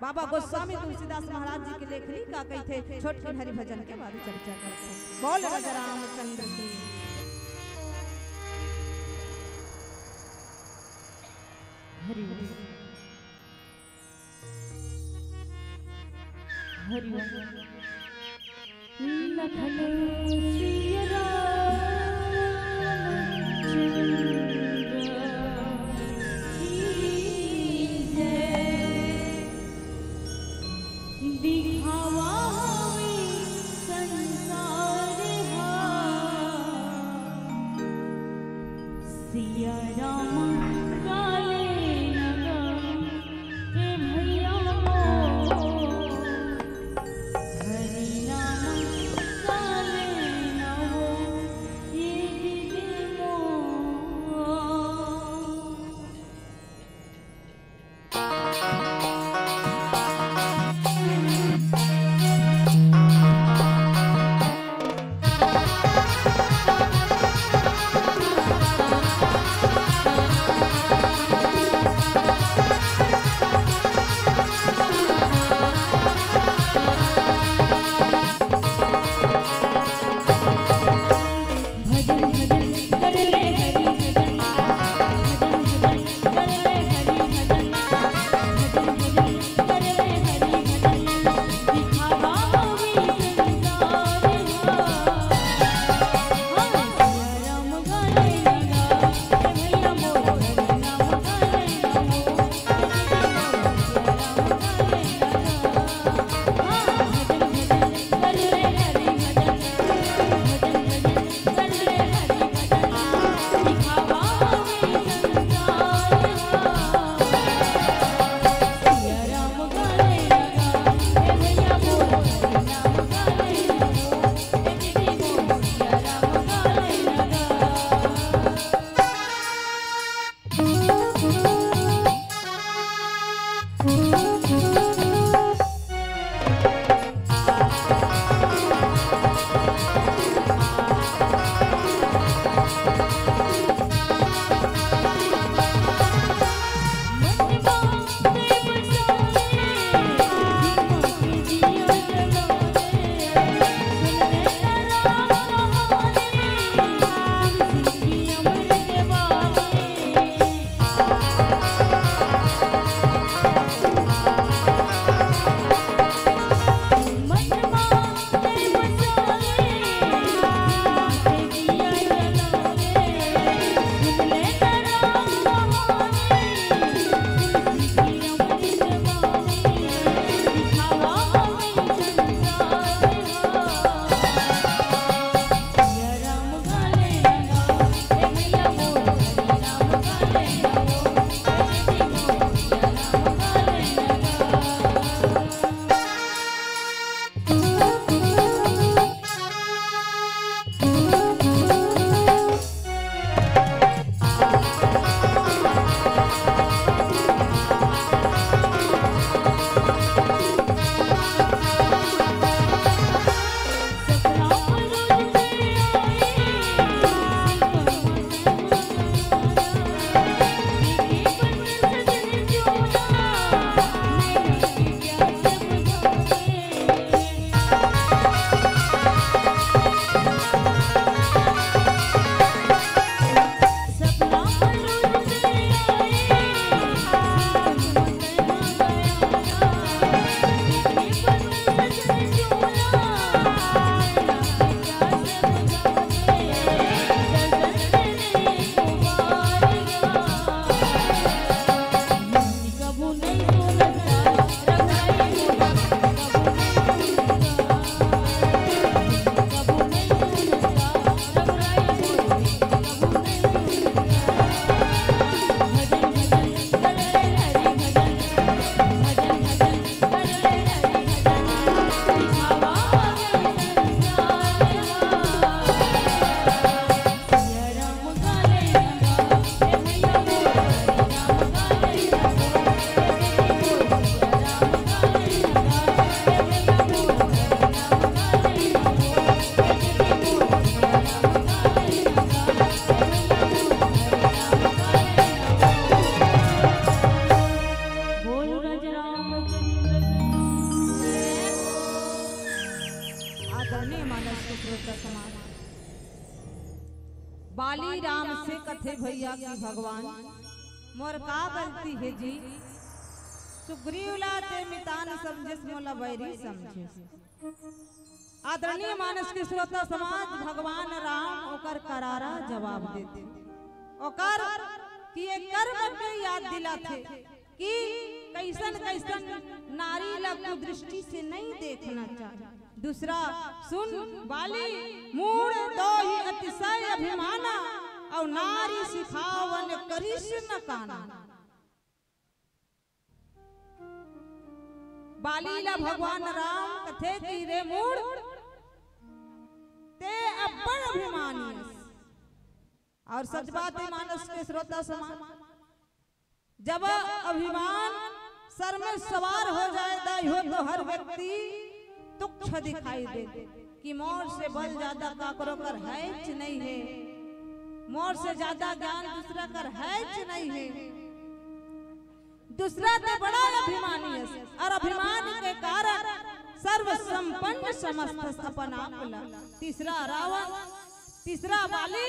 बाबा गोस्वामी तुलसीदास महाराज जी के लेखनी का कही थे। छोटकी हरि भजन के बारे चर्चा करते हैं। बोल राजा रामचंद्र की हरि हरि लखन श्री दिखावा संसार सिया राम कथे भैया की भगवान मोर का गलती है जी, सुग्रीव लाते मितान समझे मोला बैरी समझे। आदरणीय मानस के श्रोता समाज भगवान राम ओकर करारा जवाब देते, ओकर किए कर्म के याद दिलाते कि कैसन कैसन नारी लग दृष्टि से नहीं देखना चाहिए। दूसरा सुन बाली मूड दो ही अतिशय अभिमाना और नारी सिखावन करिश न काना। बालीला भगवान राम कथे की रे मूड ते अब्बड़ अभिमानी। और सच बात है मानस के श्रोता समाज, जब अभिमान सर में सवार हो जाए हो तो हर व्यक्ति तुच्छ दिखाई दे कि मोर से बल ज्यादा काकरो कर हैच नहीं है, मोर से ज्यादा ज्ञान दूसरा कर हैच नहीं है। दूसरा तो बड़ा अभिमानी है और अभिमान के कारण सर्व संपन्न समस्त अपना आपला। तीसरा रावण, तीसरा बाली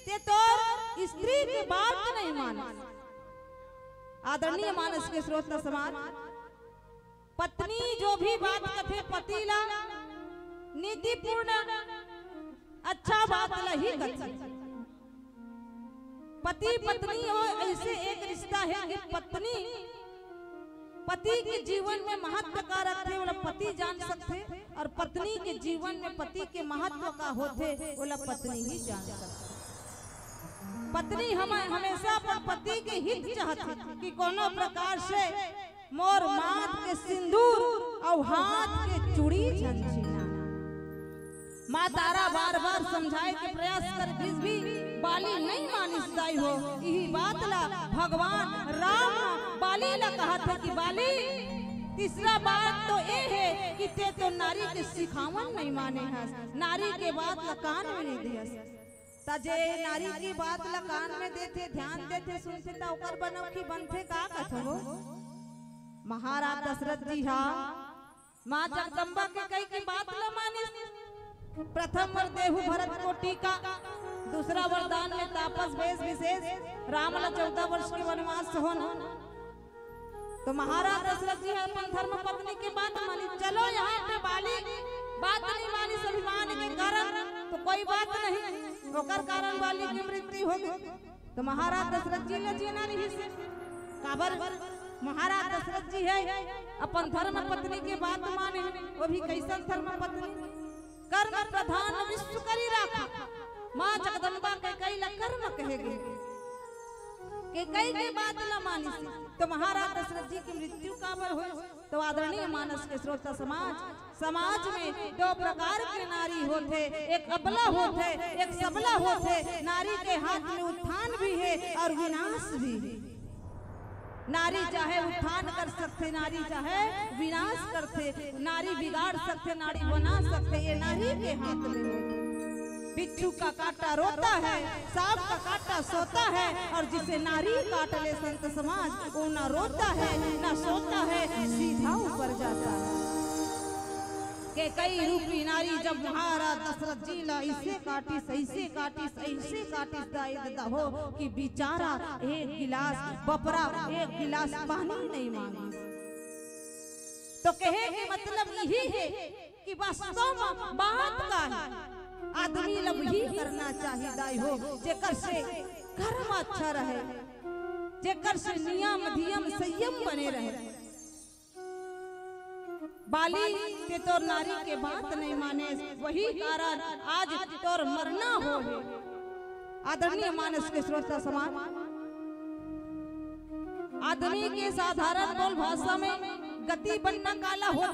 ते तो स्त्री की बात नहीं माना। आदरणीय मानस के श्रोता समाज, पत्नी जो भी बात कथे पतिला नीतिपूर्ण अच्छा बात लही कथे। पति पत्नी हो ऐसे एक रिश्ता है कि पत्नी पति के जीवन में महत्व का रखते वाला पति जान सकते, और पत्नी के जीवन में पति के महत्व का होते वाला पत्नी ही जान सकते। पत्नी हमेशा अपन पति के हित चाहती कि कोनो प्रकार से मोर माथ के सिंदूर और हाथ के चूड़ी झंझिना। माँ तारा बार बार समझाए के प्रयास कर भी बाली नहीं मानिस दाई हो। यही बात ला भगवान राम बाली ला कहा था कि बाली तीसरा बात तो ये है कि ते तो नारी के सिखावन नहीं माने हस, नारी के बात ला कान में नहीं दियस। तजे नारी की बात ला कान में देते ध्यान देते सुनते ता ओकर बनौखी बनते का कथो। महाराज दशरथ जी हा माँ जगदम्बा के कई की बात ला मानिस। प्रथम वर देहु भरत को टीका, दूसरा वरदान में तापस वेश विशेष, राम ला 14 वर्ष के वनवास होना। तो महाराज दशरथ जी अपन धर्म पत्नी की बात मानी। चलो यहाँ पे बाली बात नहीं मानी अभिमान के कारण तो कोई बात नहीं, ओकर कारण बाली की मृत्यु हो गई। तो महाराज दशरथ जी ने जीना नहीं से काबर महाराज दशरथ जी है अपन धर्म पत्नी के बात माने, वो भी कैसन धर्म पत्नी कर्म प्रधान विश्व करी राखा। माँ जगदम्बा के कई ला कर्म कहेगे के कई के बात न मानी सी। तो महाराज दशरथ जी की मृत्यु काबर हो। तो आदरणीय मानस के श्रोता समाज में दो प्रकार के नारी होते, एक अबला होते एक सबला होते। नारी के हाथ में उत्थान भी है और विनाश भी है। नारी चाहे उत्थान कर सकते, नारी चाहे विनाश करते, नारी बिगाड़ सकते, नारी बना सकते, ये नारी के हाथ में है। बिच्छू का काटा रोता है, सांप का काटा सोता है, और जिसे नारी काट ले संत समाज वो ना रोता है ना सोता है, सीधा ऊपर जाता है। के कई रूपी नारी जब महाराज दशरथ जी ला इसे काटी सही दायद हो कि बेचारा एक गिलास बपरा एक गिलास पानी नहीं मांगी। तो कहे के मतलब यही है कि वास्तव में बात का आदमी लब ही करना चाहिए दाई हो, जेकर से कर्म अच्छा रहे, जेकर से नियम धियम संयम बने रहे। बाली के तोर नारी के बात नहीं माने, वही कारण आज तोर मरना हो। आदरणीय मानस के श्रोता समाज, आदमी के साधारण बोल भाषा में गति बनना काला हो।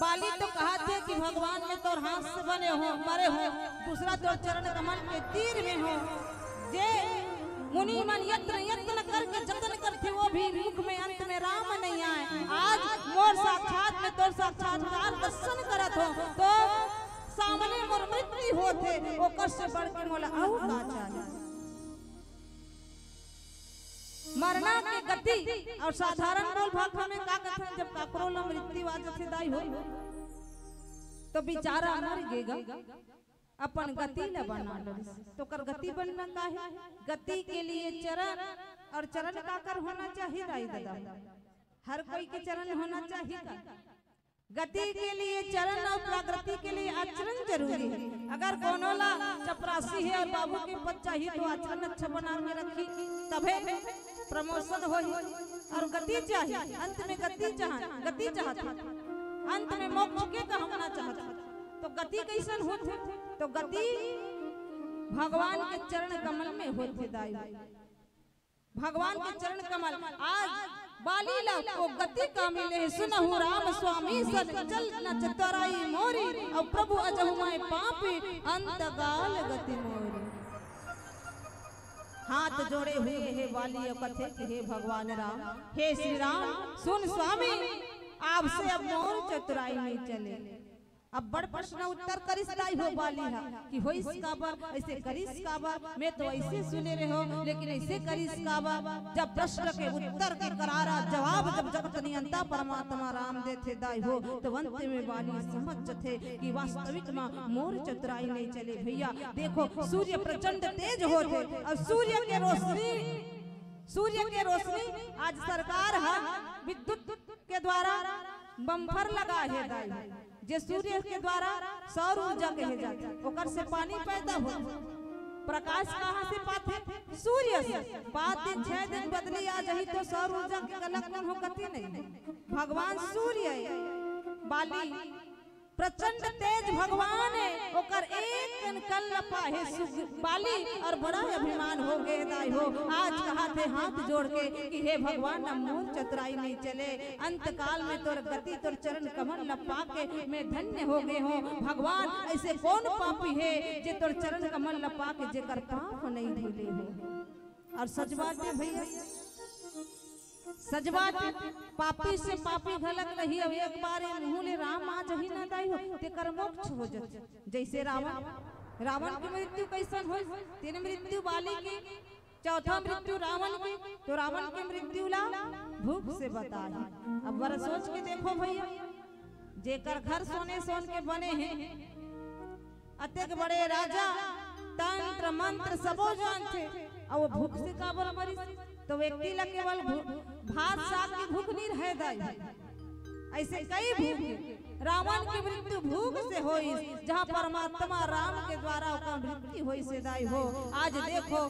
बाली तो कहा थे कि भगवान में तोर हाथ से बने हो मरे हो, दूसरा तोर चरण कमल के तीर में हो। जे मुनि मन यत्न करके जतन करते वो भी मुख में अंत में राम नहीं आए। आज मोर साक्षात में तोर साक्षात्कार दर्शन करत हो तो सामने मोर मृत्यु होते, ओकर से बढ़ के मोला आउ का चाहिए। मरना के गति और साधारण बोल भाषा में का कहते, जब काकरो ला मृत्यु आ जाथे दाई हो तो बेचारा मर गेगा, अपन गति ल बना डरिस। तो कर गति बनना का है? गति के लिए चरण, और चरण का कर होना चाहिए राई दादा, हर कोई के चरण होना चाहिए का? गति के लिए चरण और प्रगति के लिए आचरण जरूरी है। अगर कोनो ला चपरासी है और बाबू के पद चाहिए तो आचरण अच्छा बना के रखी, तबे प्रमोशन होई। और गति चाहिए, अंत में गति चाहता, अंत में मोक्ष के कहना चाहता। तो गति कैसन होते? तो गति भगवान के चरण कमल में होते दाई, भगवान के चरण कमल। आज बालीला को गति का मिले, सुनहु राम स्वामी सन चल न चतुराई मोरी, और प्रभु अजहु मैं पापी अंतगाल गति मोरी। हाथ जोड़े हुए हे बाली कथे कि हे भगवान राम, हे श्री राम सुन स्वामी, आपसे अब मोर चतुराई नहीं चले। अब बड़ प्रश्न उत्तर करिस लाई हो बाली है कि होइस काबर, ऐसे करिस काबर, मैं तो ऐसे सुने रहे हो लेकिन ऐसे करिस काबर। जब प्रश्न के उत्तर के करारा जवाब जब जगत नियंता परमात्मा राम देते दाई हो, तो अंत में बाली समझ थे कि वास्तविक में मोर चतुराई नहीं चले। भैया देखो सूर्य प्रचंड तेज होते, और सूर्य के रोशनी आज सरकार है विद्युत के द्वारा बम्फर लगा है दाई, जे सूर्य के द्वारा सौर ऊर्जा कहे जाते, ओकर से पानी पैदा हो। प्रकाश कहाँ से पाते? सूर्य से। 5 दिन 6 दिन बदली आ जाही तो सौर ऊर्जा के गलत हो कती नहीं। भगवान सूर्य बाली प्रचंड तेज भगवान है, ओकर एक कल लपा है बाली, और बड़ा अभिमान हो गए दाई हो। आज कहा थे हाथ जोड़ के कि हे भगवान अब मोर चतुराई नहीं चले, अंत काल में तोर गति तोर चरण कमल लपा के मैं धन्य हो गए हो। भगवान ऐसे कौन पापी है जे तोर चरण कमल लपा के जेकर पाप नहीं धुले हो। और सच बात है भैया, सजबात पापी से पापी घलक रही। अब एक बार मुँह राम आ जही ना दाई हो तेकर मोक्ष हो जाए। जैसे रावण की मृत्यु कैसन हो? 3 मृत्यु बाली की, चौथा मृत्यु रावण की। तो रावण की मृत्यु ला भूख से बता। अब बड़ा सोच के देखो भैया, जेकर घर सोने सोन के बने हैं, अतेक बड़े राजा तंत्र मंत्र सबो जानते, और वो भूख से काबर मरी? तो व्यक्ति ला केवल भात साग की भूख नहीं रह दाई, ऐसे कई भूख। रावण की मृत्यु भूख से होई, जहाँ परमात्मा राम के द्वारा उसका मृत्यु होई से दाई हो। आज देखो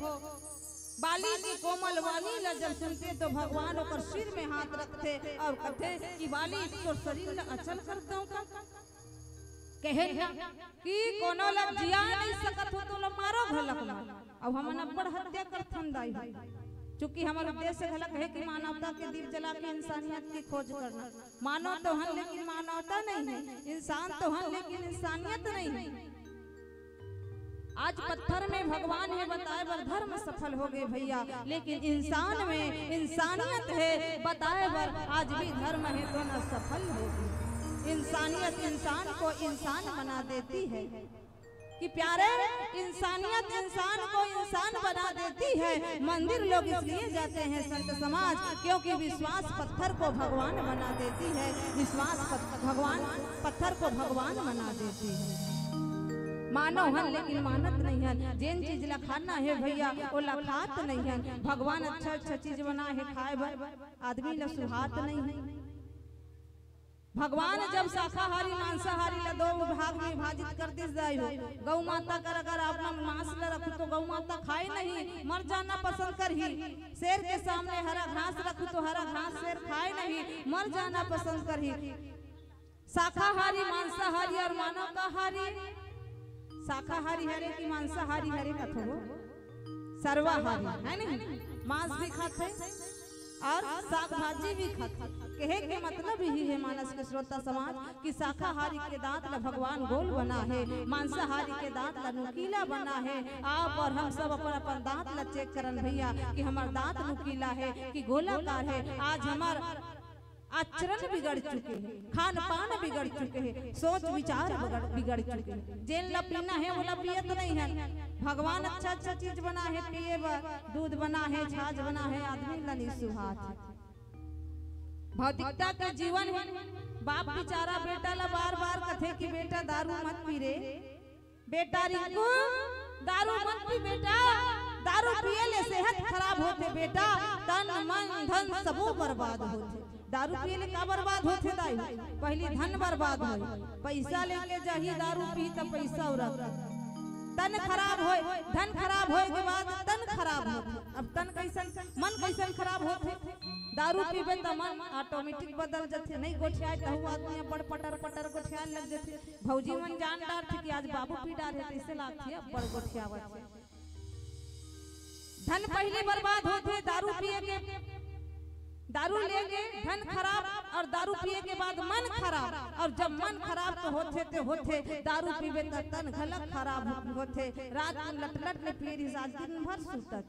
बाली की कोमल वाणी ला जब सुनते तो भगवान ओकर सिर में हाथ रखते और कहते कि बाली तो शरीर ला अचल करता हूँ का कहे कि कोनो ला जिया नहीं सकत हो तो ला मारो घलक ला। अब हम अब्बड़ हत्या करथन दाई, चूंकि हमारा उद्देश्य घलक है कि मानवता के दीप जला के इंसानियत की खोज करना। मानव तो हम लेकिन मानवता नहीं है, इंसान तो हम लेकिन इंसानियत नहीं है। आज पत्थर में भगवान है बताए बर धर्म सफल हो गए भैया, लेकिन इंसान में इंसानियत है बताए बर आज भी धर्म है तो न सफल होगी। इंसानियत इंसान को इंसान बना देती है कि प्यारे, इंसानियत इंसान को इंसान बना देती है। मंदिर लोग इसलिए जाते हैं संत समाज, क्योंकि विश्वास पत्थर को भगवान बना देती है। विश्वास भगवान पत्थर को भगवान बना देती है। मानो हन लेकिन मानत नहीं है। जिन चीज ला खाना है भैया वो ला खात नहीं है। भगवान अच्छा अच्छा चीज बना है खाए बर, आदमी ला सुहात नहीं है। भगवान जब शाकाहारी मांसाहारी ला 2 भाग में विभाजित कर दी जाए हो। गौ माता कर अगर अपना मांस ला रखो तो गौ माता खाए नहीं, मर जाना पसंद कर ही। शेर के सामने हरा घास रखो तो हरा घास शेर खाए नहीं, मर जाना पसंद कर ही। शाकाहारी मांसाहारी और मानवताहारी, शाकाहारी हरे की मांसाहारी हरे का थो सर्वाहारी है नहीं, मांस भी खाते और साग भाजी भी खाते। कहे के मतलब ही है मानस के श्रोता समाज कि शाकाहारी के दांत ला भगवान गोल बना है, मांसाहारी के दांत ला नुकीला बना है। आप और हम सब अपन अपन दांत ला चेक करन भैया कि हमार दांत नुकीला है कि गोलाकार है। आज हमार आचरण बिगड़ चुके हैं, खान पान बिगड़ चुके हैं, सोच विचार बिगड़ चुके हैं। जेल ला पीना है वो ला पियत नहीं है। भगवान अच्छा अच्छा चीज बना है पिए बर, दूध बना है, छाछ बना है, आदमी ला नहीं सुहात। भौतिकता का जीवन है। बाप बेचारा बेटा ला बार बार कथे कि बेटा दारू मत पी रे, बेटा रिंकू दारू मत पी बेटा, दारू पिए ले सेहत खराब होते बेटा, तन मन धन सबो बर्बाद होते। दारू पिए ले का बर्बाद होते दाई? पहली धन बर्बाद हो, पैसा लेके जाही दारू पी त पैसा उड़ा, तन खराब होए, धन खराब होए के बाद तन खराब होते। अब तन कैसन मन कैसन खराब होते? दारू पीबे त मन ऑटोमेटिक बदल जाते, नहीं गोठिया त हुआ आदमी बड़ पटर पटर गोठिया लग जाते। भौजी मन जान डार थे कि आज बाबू पी डारे ऐसे लागते अब बड़ गोठियावत है। धन पहले बर्बाद होते दारू पिए के, दारू लेंगे धन खराब, और दारू पिए के बाद मन खराब, और जब मन खराब तो होते दारू पीबे त तन घलक खराब होते। रात में लट में पिए आज दिन भर सुतत,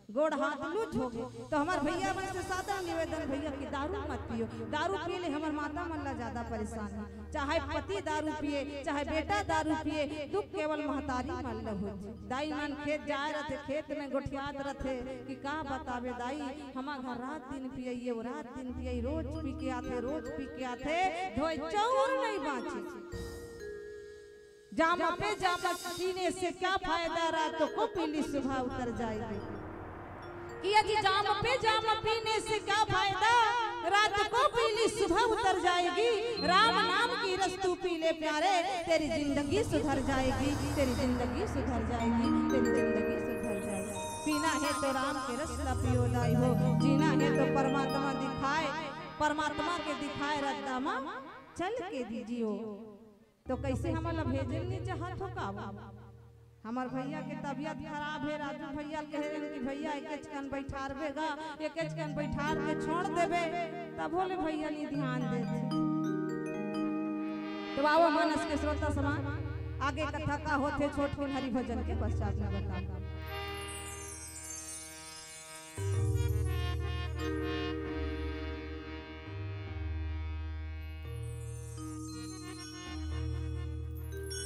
गोड़ हाथ लूज हो गए। तो हमार भैया मन से सादा निवेदन भैया कि दारू मत पियो, दारू पिए ले हमार माता मन ला ज्यादा परेशान है। चाहे पति दारू पिए, चाहे बेटा दारू पिए, दुख केवल महतारी मन ला हो। दाई मन खेत जाए रहते, खेत में गोठियात रहते कि का बतावे दाई, हमार घर रात दिन पिए, रात दिन पिए, रोज पी के आते, रोज पी के आते, धोए चौर नहीं बाँचे। जामा पे जामा पीने से क्या फायदा, रातों को पीली सुबह उतर जाएगी। किया जी जाम पे जाम पीने से क्या फायदा, रात को पीली सुबह उतर जाएगी। राम नाम की रस तू पी ले प्यारे, तेरी जिंदगी सुधर जाएगी, तेरी जिंदगी सुधर जाएगी, तेरी जिंदगी सुधर जाएगी। पीना है तो राम के रस ला पियो दाई हो, जीना है तो परमात्मा दिखाए, परमात्मा के दिखाए रद्दामा चल के दीजियो। तो कैसे हमारा भेजल नहीं चाहत हो का? हमार भैया के तबियत खराब है, राजू भैया कह रहे कि भैया एक कन बैठारबेगा, एक कन बैठार के छोड़ देबे, तब बोले भैया नहीं ध्यान देते। तो आओ मानस के श्रोता समान आगे कथा का होते छोट छोट हरि भजन के पश्चात में बताऊं।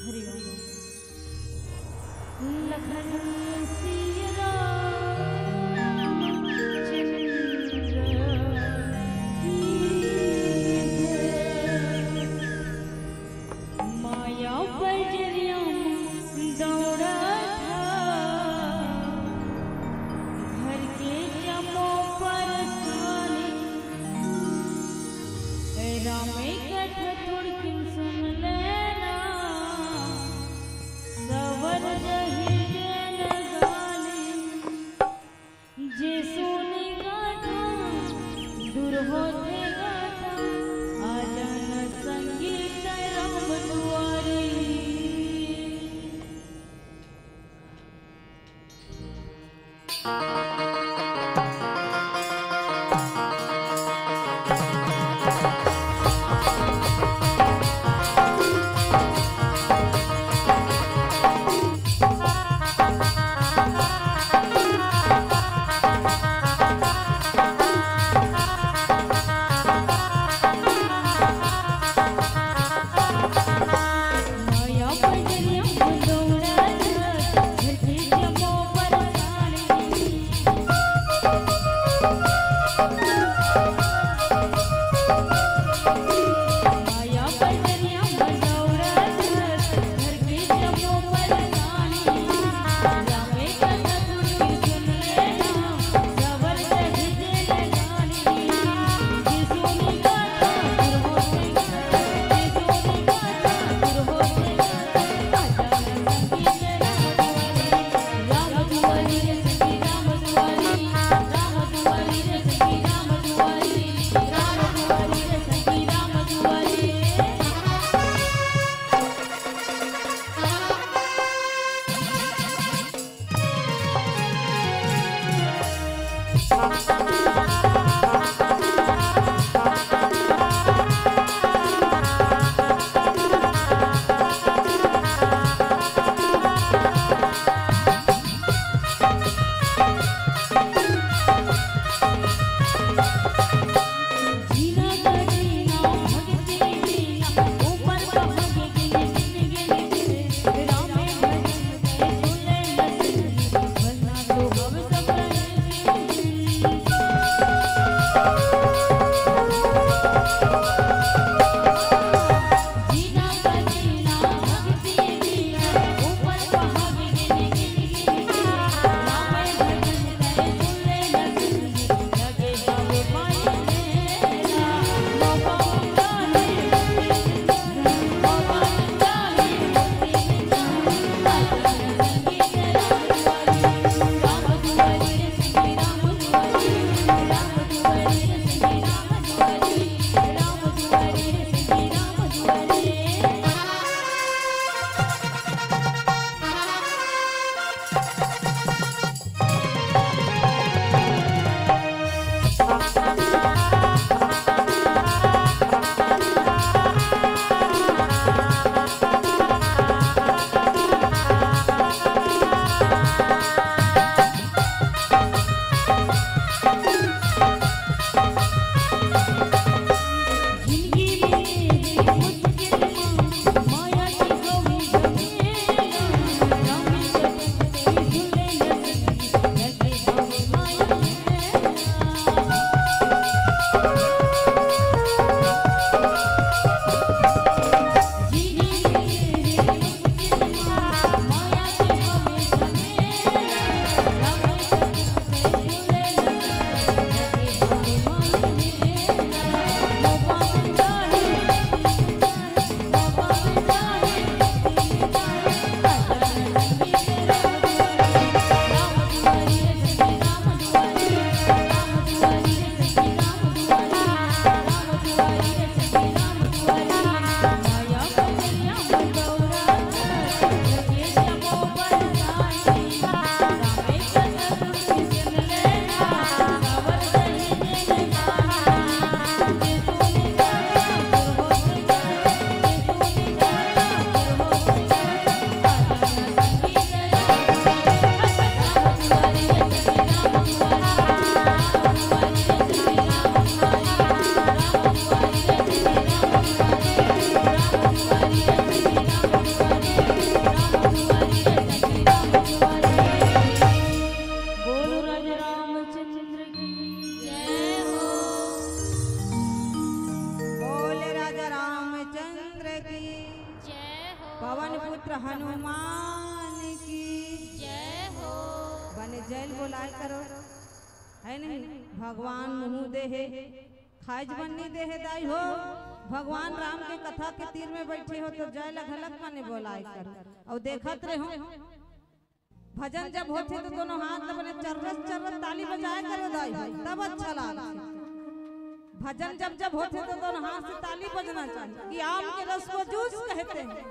हरि लखन सिया राम चंद्र माया बजरिया दौड़ा था, घर के जमो पर रामे कथा थोड़ी क्यों सुन लेना, सवर रही जे सोने गाथा दूर होते गाथा, आ जाना संगीत राम दुआरी। जीना पुत्र हनुमान की जय हो। बने जैल बोलाए करो है नहीं। भगवान मुँह देहे खाइज बननी देहे दाई हो। भगवान राम के कथा के तीर में बैठे हो तो जय लगलक माने बोलाए कर और देखत रहे हो। भजन जब होते तो दोनों हाथ बने चर्रस चर्रस ताली बजाए करो दाई तब अच्छा लगा। भजन जब जब होते तो दोनों हाथ से ताली बजना चाहिए। कि आम के रस को जूस कहते हैं,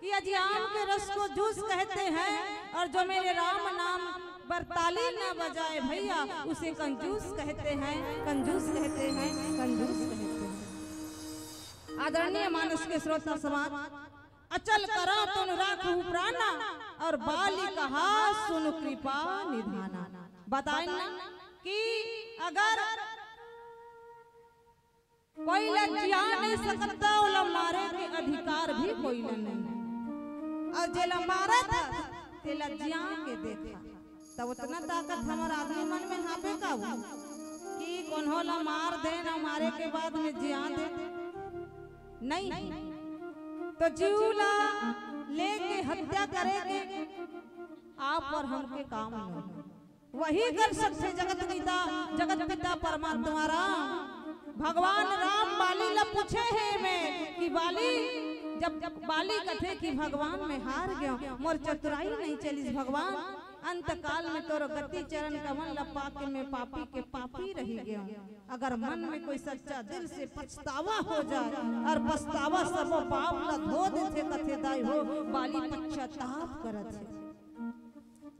कि अजी आम के रस को जूस कहते हैं, और जो मेरे राम नाम पर ताली न बजाए भैया उसे कंजूस कहते हैं, कंजूस कहते हैं, कंजूस कहते हैं। आदरणीय मानस के श्रोता समाज, अचल करा तुम राखू प्राणा और बाली कहा सुन कृपा निधाना। बताए ना कि अगर कोई लज्जा नहीं सकता उला मारे के अधिकार भी कोई नहीं, और जेला मारा था ते लज्जा के देखा तब उतना ताकत हमारा आदमी मन में हापे का कि कौन होला मार दे ना मारे के बाद में जिया दे नहीं तो जीवला लेके हत्या करेंगे आप और हमके काम नहीं। वही कर सकते जगत पिता परमात्मा राम भगवान राम बाली ला पूछे है मैं कि बाली जब बाली कथे कि भगवान में हार गयो मोर चतुराई नहीं चली भगवान अंत काल में तोरो गति चरण कमल लपा के मैं पापी के पापी रही गयो। अगर मन में कोई सच्चा दिल से पछतावा हो जाए और पछतावा सब पाप ला धो देथे कथे दाई हो बाली पश्चाताप करत है।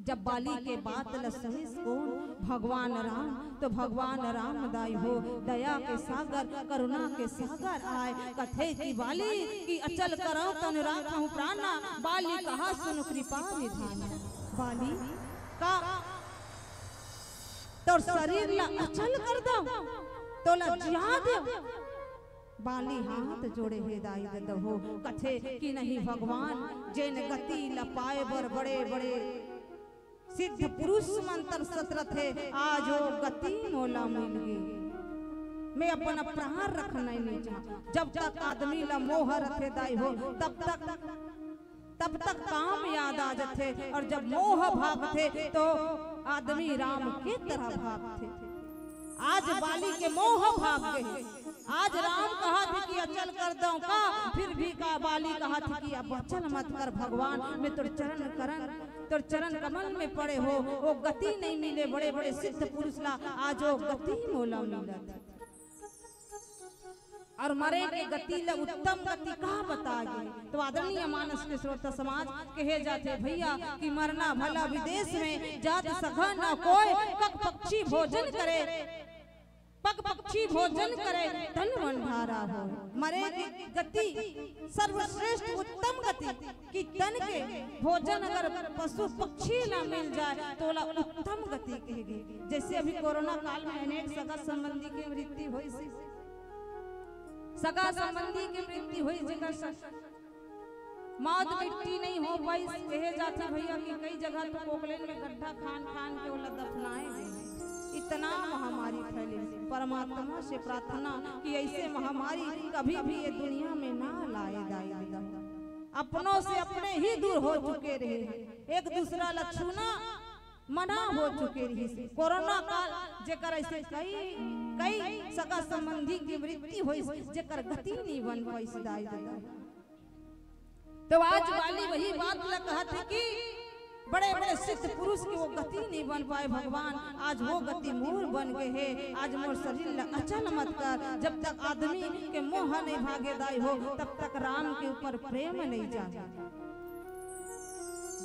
जब बाली के बात ल सहिस कौन भगवान राम तो भगवान राम दाई हो दया के सागर करुणा के सागर आए कथे की बाली की अचल करो तन राखूं प्राणा बाली कहा सुन कृपा निधाना। बाली का तो शरीर ला अचल कर दो तो ला जिया दो। बाली हाथ जोड़े हे दाई दे हो कथे कि नहीं भगवान जैन गति ला पाए बर बड़े बड़े सिद्ध पुरुष मंत्र सत्र थे आज वो गति मोला मिल गई। मैं अपना प्राण रखना नहीं चाहता। जब तक आदमी ला मोह रखे दाई हो तब तक काम याद आ जाते, और जब मोह भागते तो आदमी राम के तरह भागते। आज बाली के मोह भाग गए। आज राम कहा थे कि अचल कर दो का फिर भी का बाली कहा थे कि अब अचल मत कर भगवान मैं तोर चरण कमल में पड़े हो वो गति नहीं मिले बड़े बड़े सिद्ध पुरुष ला आज वो गति मोला मिला और मरे के गति ला उत्तम गति कहा बताए। तो आदरणीय मानस के श्रोता समाज कहे जाते भैया कि मरना भला विदेश में जात सघा न कोई पग पक्षी भोजन करे पग पक्षी भोजन करे धन भंडारा हो। मरे की गति सर्वश्रेष्ठ उत्तम गति कि तन के भोजन अगर पशु पक्षी ना मिल जाए तो ला उत्तम गति कहेगी। जैसे अभी कोरोना काल में अनेक सगा संबंधी की मृत्यु हुई सी सगा संबंधी की मृत्यु हुई जगह मौत मिट्टी नहीं हो पाई कहे जाते भैया कि कई जगह तो पोखलेन में गड्ढा खान खान के वो दफनाए गए। इतना महामारी फैली। परमात्मा से प्रार्थना कि ऐसे महामारी कभी भी ये दुनिया में ना लाए दाई अपनों से अपने ही दूर हो चुके रहे, एक दूसरा ला छूना मना हो चुके रही। कोरोना काल जेकर ऐसे कई सगा संबंधी की मृत्यु हुई जेकर गति नहीं बन पाई दाई तो आज वाली वही बात ला कहा थी कि बड़े बड़े सिद्ध पुरुष की वो गति नहीं बन पाए भगवान आज वो गति मोर बन गए है। आज मोर शरीर अचल मत कर। जब तक आदमी के मोह नहीं भागे दाई हो तब तक राम के ऊपर प्रेम नहीं जाए।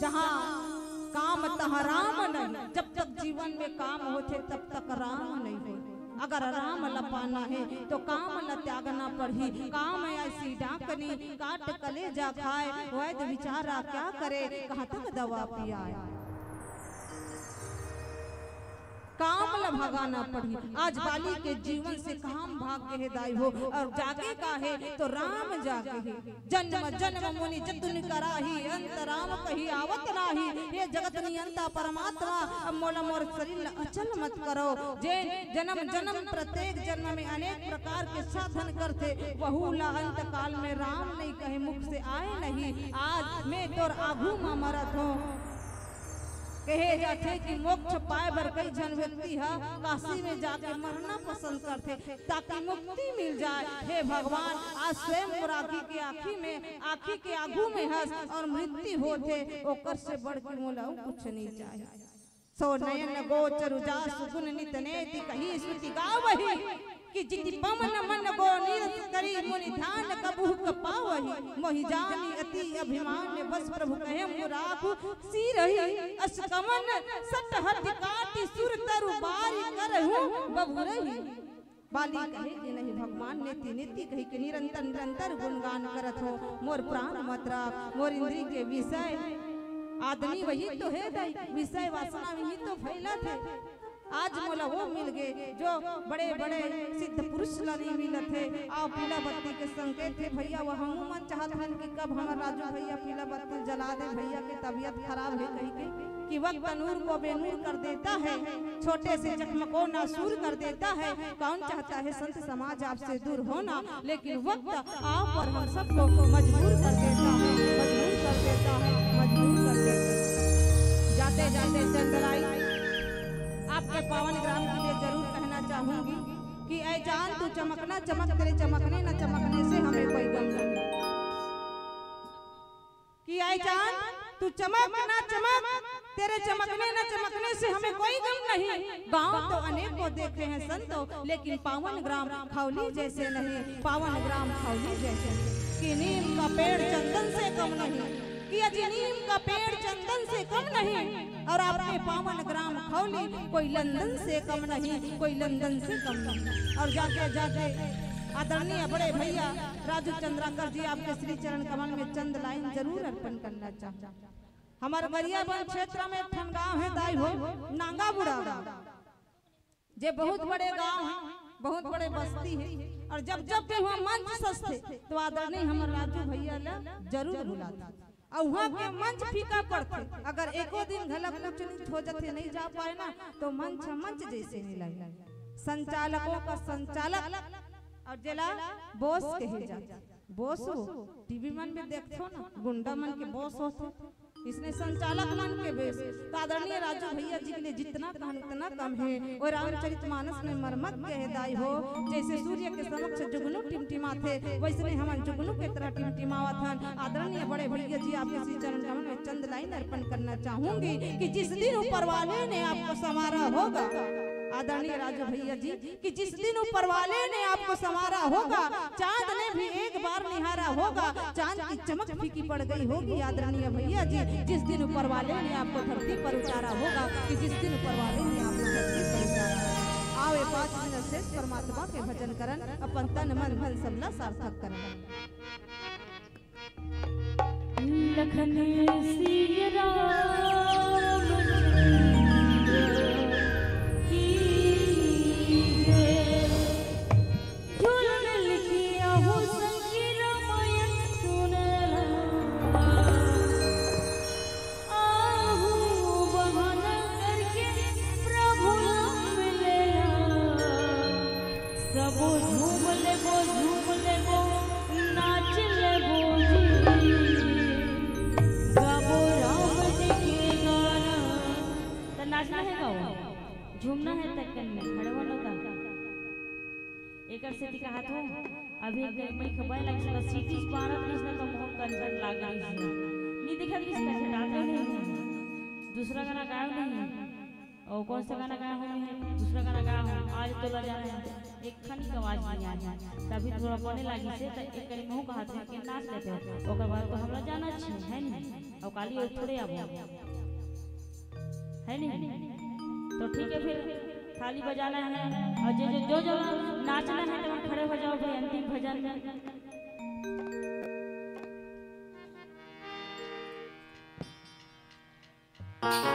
जहाँ काम तह राम नहीं, जब तक जीवन में काम होते तब तक राम नहीं हो। अगर राम लपाना है तो काम ल त्यागना पड़ी। काम ऐसी डाकनी काट कले जा खाए वैद विचारा क्या करे कहाँ तक दवा पियाए। काम ल भगाना पड़ी। आज बाली के जीवन से काम भाग के है दाई हो और जागे का है तो राम जागे है। जन्म जन्म मुनि जतुन कराही अंत राम कही आवत नाही। ये जगत नियंता परमात्मा अब मोला मोर शरीर अचल मत करो। जे जन्म जन्म प्रत्येक जन्म में अनेक प्रकार के साधन करते थे, बहुला अंत काल में राम नहीं कहे मुख से आए नहीं, आज मैं तोर आगू मा मरत हो। कहे जाते कि मोक्ष पाए बर कई जन व्यक्ति है काशी में जाके मरना पसंद करते ताकि मुक्ति मिल जाए। हे भगवान, आज स्वयं राखी के आँखी के आगू में हंस और मृत्यु होते, ओकर से बढ़ के मोला कुछ नहीं चाहिए। सो नयन गोचर उजास गुण नित नेति कही स्मृति गावही, कि जिति पवन मन गो नीरस करी मुनि ध्यान कबहु कपावही। मोहि जानी अति अभिमान बस प्रभु कहे मुराखु सिरहि, अस कमन सट हट काटी सुर तरु बारी करहु बबुरहि। बाली कहे कि नहीं भगवान नीति नीति कही के निरंतर निरंतर गुणगान करत हो, मोर प्राण मत राख, मोर इंद्री के विषय आदमी वही तो है दाई, विषय वासना वही तो फैला थे। आज मोला वो मिल गए जो बड़े बड़े सिद्ध पुरुष ला नहीं मिले थे। आप पीला बत्ती के संकेत थे भैया, वो हम मन चाहत हन कि कब हमारा राजू भैया पीला बत्ती जला दे, भैया की तबीयत खराब है कही के कि वक्त नूर को बेनूर कर देता है, छोटे से जख्म को नासूर कर देता है। कौन चाहता है संत समाज आपसे दूर होना, लेकिन वक्त आप और हम सबको मजबूर कर देता है, मजबूर कर देता है, मजबूर कर देता है। जाते जाते चंद्राई आपके पावन ग्राम के लिए जरूर कहना चाहूंगी कि ऐ जान तू चमकना चमक, तेरे चमकने न चमकने से हमें कोई गम नहीं। कि ऐ जान तू चमक ना चमक, तेरे चमकने न चमकने से हमें कोई गम नहीं। गांव तो अनेकों देखे हैं संतों, लेकिन पावन ग्राम खौली जैसे नहीं, पावन ग्राम खौली जैसे नहीं। कि नीम का पेड़ चंदन से कम नहीं, कि अजी नीम का पेड़ चंदन से कम नहीं, और आपके पावन ग्राम खौली कोई लंदन से कम नहीं, कोई लंदन से कम नहीं। और जाके जाके आदरणीय बड़े भैया राजू चंद्राकर जी आपके श्री चरण कमल में चंद लाइन जरूर अर्पण करना चाहता। हमारे गरियाबंद क्षेत्र में ठन गाँव है दाई हो नांगा बुढ़ा, जे बहुत बड़े गाँव है, बहुत बड़े बस्ती है। और जब जब भी वहाँ मंच सस्ते तो आदरणीय हमारे राजू भैया ला जरूर बुलाता, और वहाँ के मंच फीका पड़ते। अगर एको दिन घलक कुछ हो जाते नहीं जा पाए ना तो मंच मंच जैसे नहीं लगे। संचालकों का संचालक और जिला बॉस कहे जाता, बॉस हो टीवी मन में देखते हो ना, गुंडा मन के बॉस होते, इसने संचालक मन के बेस। तो आदरणीय राजू भैया जी के लिए जितना कहन उतना कम है। और रामचरितमानस में मरमत कहे दाई हो, जैसे सूर्य के समक्ष जुगनू टिमटिमा थे, वैसे हम जुगनू के तरह टिमटिमावा था। आदरणीय बड़े भैया जी आपके श्री चरण कमल में चंद लाइन अर्पण करना चाहूंगी कि जिस दिन ऊपर वाले ने आपको संवारा होगा, आदरणीय राजू भैया जी कि जिस दिन ऊपर वाले ने आपको संवारा होगा, चांद ने भी एक बार निहारा होगा, चांद की चमक फीकी पड़ गई होगी। आदरणीय भैया जी जिस दिन ऊपर वाले ने आपको धरती पर उतारा होगा, कि जिस दिन ऊपर वाले ने आपको धरती पर उतारा होगा। आवे 5 मिनट से परमात्मा के भजन करन, अपन तन मन धन सबला सार्थक करन। लखन सिया राम झूमना है तकन में खड़े होना था एकर से कहा था अभी एक मैं खबर लग सका सिटी पारत इसने तो मोह कंजन लागा नहीं दिखा किस कैसे डालते नहीं। दूसरा गाना गाया नहीं, और कौन सा गाना गाया है, दूसरा गाना गाया हूं आज तो ला जाना है। एक खनी का आवाज नहीं आया, तभी थोड़ा पढ़ने लगी से तो एक करी मुंह कहा था कि नाच लेते हो, ओकर बाद तो हमरा जाना है नहीं, और काली और थोड़े आबो है नहीं। तो ठीक है फिर थाली बजाना है, और जो जो नाचना है तो खड़े हो जाओ भाई अंतिम भजन में। Thank you.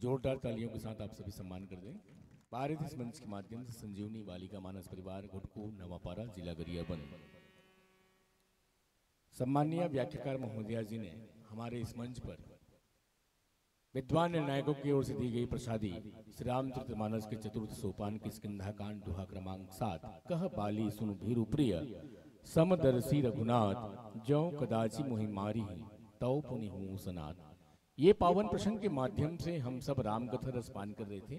जोरदार तालियों के साथ आप सभी सम्मान कर दें। पारित इस मंच के माध्यम से संजीवनी बालिका मानस परिवार घुटकू नवापारा जिला गरियाबंद। सम्मानीय व्याख्याकार महोदया जी ने हमारे इस मंच पर विद्वान निर्णायकों की ओर से दी गई प्रसादी श्री रामचरितमानस के चतुर्थ सोपान की स्कंधाकांड दोहा क्रमांक 7 कह बाली सुन भीरु प्रिय समदर्शी रघुनाथ जौ कदाची मोहि मारी तौ पुनि हूँ सनात। ये पावन प्रसंग के माध्यम से हम सब रामकथा रस पान कर रहे थे।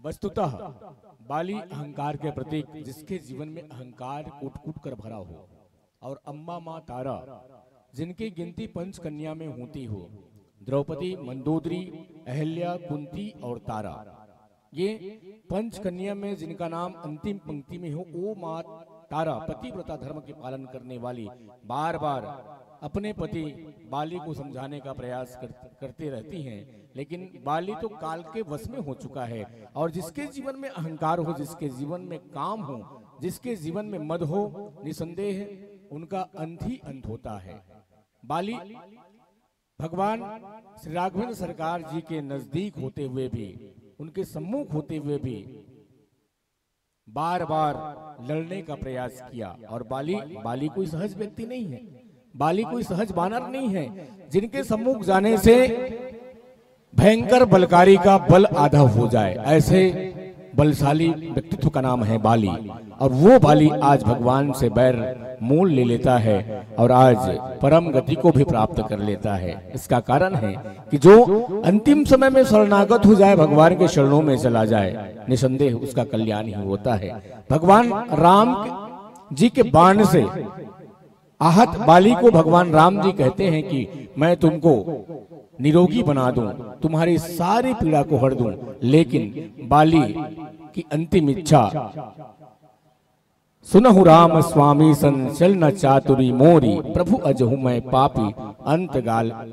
वस्तुतः बाली अहंकार के प्रतीक, जिसके जीवन में अहंकार कूट कूट कर भरा हो, और अम्मा माँ तारा जिनकी गिनती पंच कन्या में होती हो, द्रौपदी, मंदोदरी, अहल्या, कुंती और तारा, ये पंच कन्या में जिनका नाम अंतिम पंक्ति में हो, वो माँ तारा पतिव्रता धर्म के पालन करने वाली बार बार अपने पति बाली को समझाने का प्रयास करते रहती हैं, लेकिन बाली तो काल के वश में हो चुका है। और जिसके जीवन में अहंकार हो, जिसके जीवन में काम हो, जिसके जीवन में मद हो, निसंदेह उनका अंत ही अंत होता है। बाली भगवान श्री राघवेंद्र सरकार जी के नजदीक होते हुए भी, उनके सम्मुख होते हुए भी बार बार लड़ने का प्रयास किया। और बाली कोई सहज व्यक्ति नहीं है, बाली कोई सहज बानर नहीं है, जिनके सम्मुख जाने से भयंकर बलकारी का बल आधा हो जाए, ऐसे बलशाली व्यक्तित्व का नाम है बाली। और वो बाली आज भगवान से बैर मोल ले लेता है और आज परम गति को भी प्राप्त कर लेता है। इसका कारण है कि जो अंतिम समय में शरणागत हो जाए, भगवान के चरणों में चला जाए, निसंदेह उसका कल्याण ही होता है। भगवान राम जी के बाण से आहत बाली को भगवान राम जी कहते हैं कि मैं तुमको निरोगी बना दूं, तुम्हारी सारी पीड़ा को हर दूं। लेकिन बाली की अंतिम इच्छा, सुनहु राम स्वामी सन चल न चातुरी मोरी, प्रभु अजहु मैं पापी अंत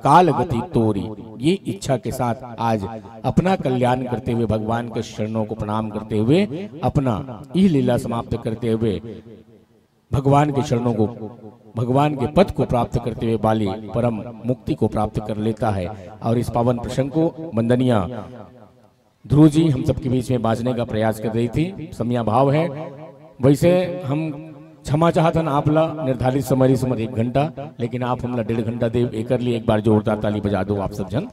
काल गति तोरी। ये इच्छा के साथ आज अपना कल्याण करते हुए, भगवान के चरणों को प्रणाम करते हुए, अपना यह लीला समाप्त करते हुए, भगवान के चरणों को, भगवान के पद को प्राप्त करते हुए बाली परम मुक्ति को प्राप्त कर लेता है। और इस पावन प्रसंग को वंदनीय ध्रुव जी हम सबके बीच में बाजने का प्रयास कर रही थी। समया भाव है, वैसे हम क्षमा चाहतन आपला निर्धारित समय 1 घंटा, लेकिन आप हमला 1.5 घंटा देव एकर लिए एक बार जोरदार ताली बजा दो आप सब जन।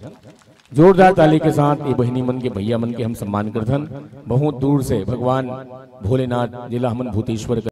जोरदार ताली के साथ ये बहनी मन के भैया मन के हम सम्मान करथन। बहुत दूर से भगवान भोलेनाथ जिला हमन भूतेश्वर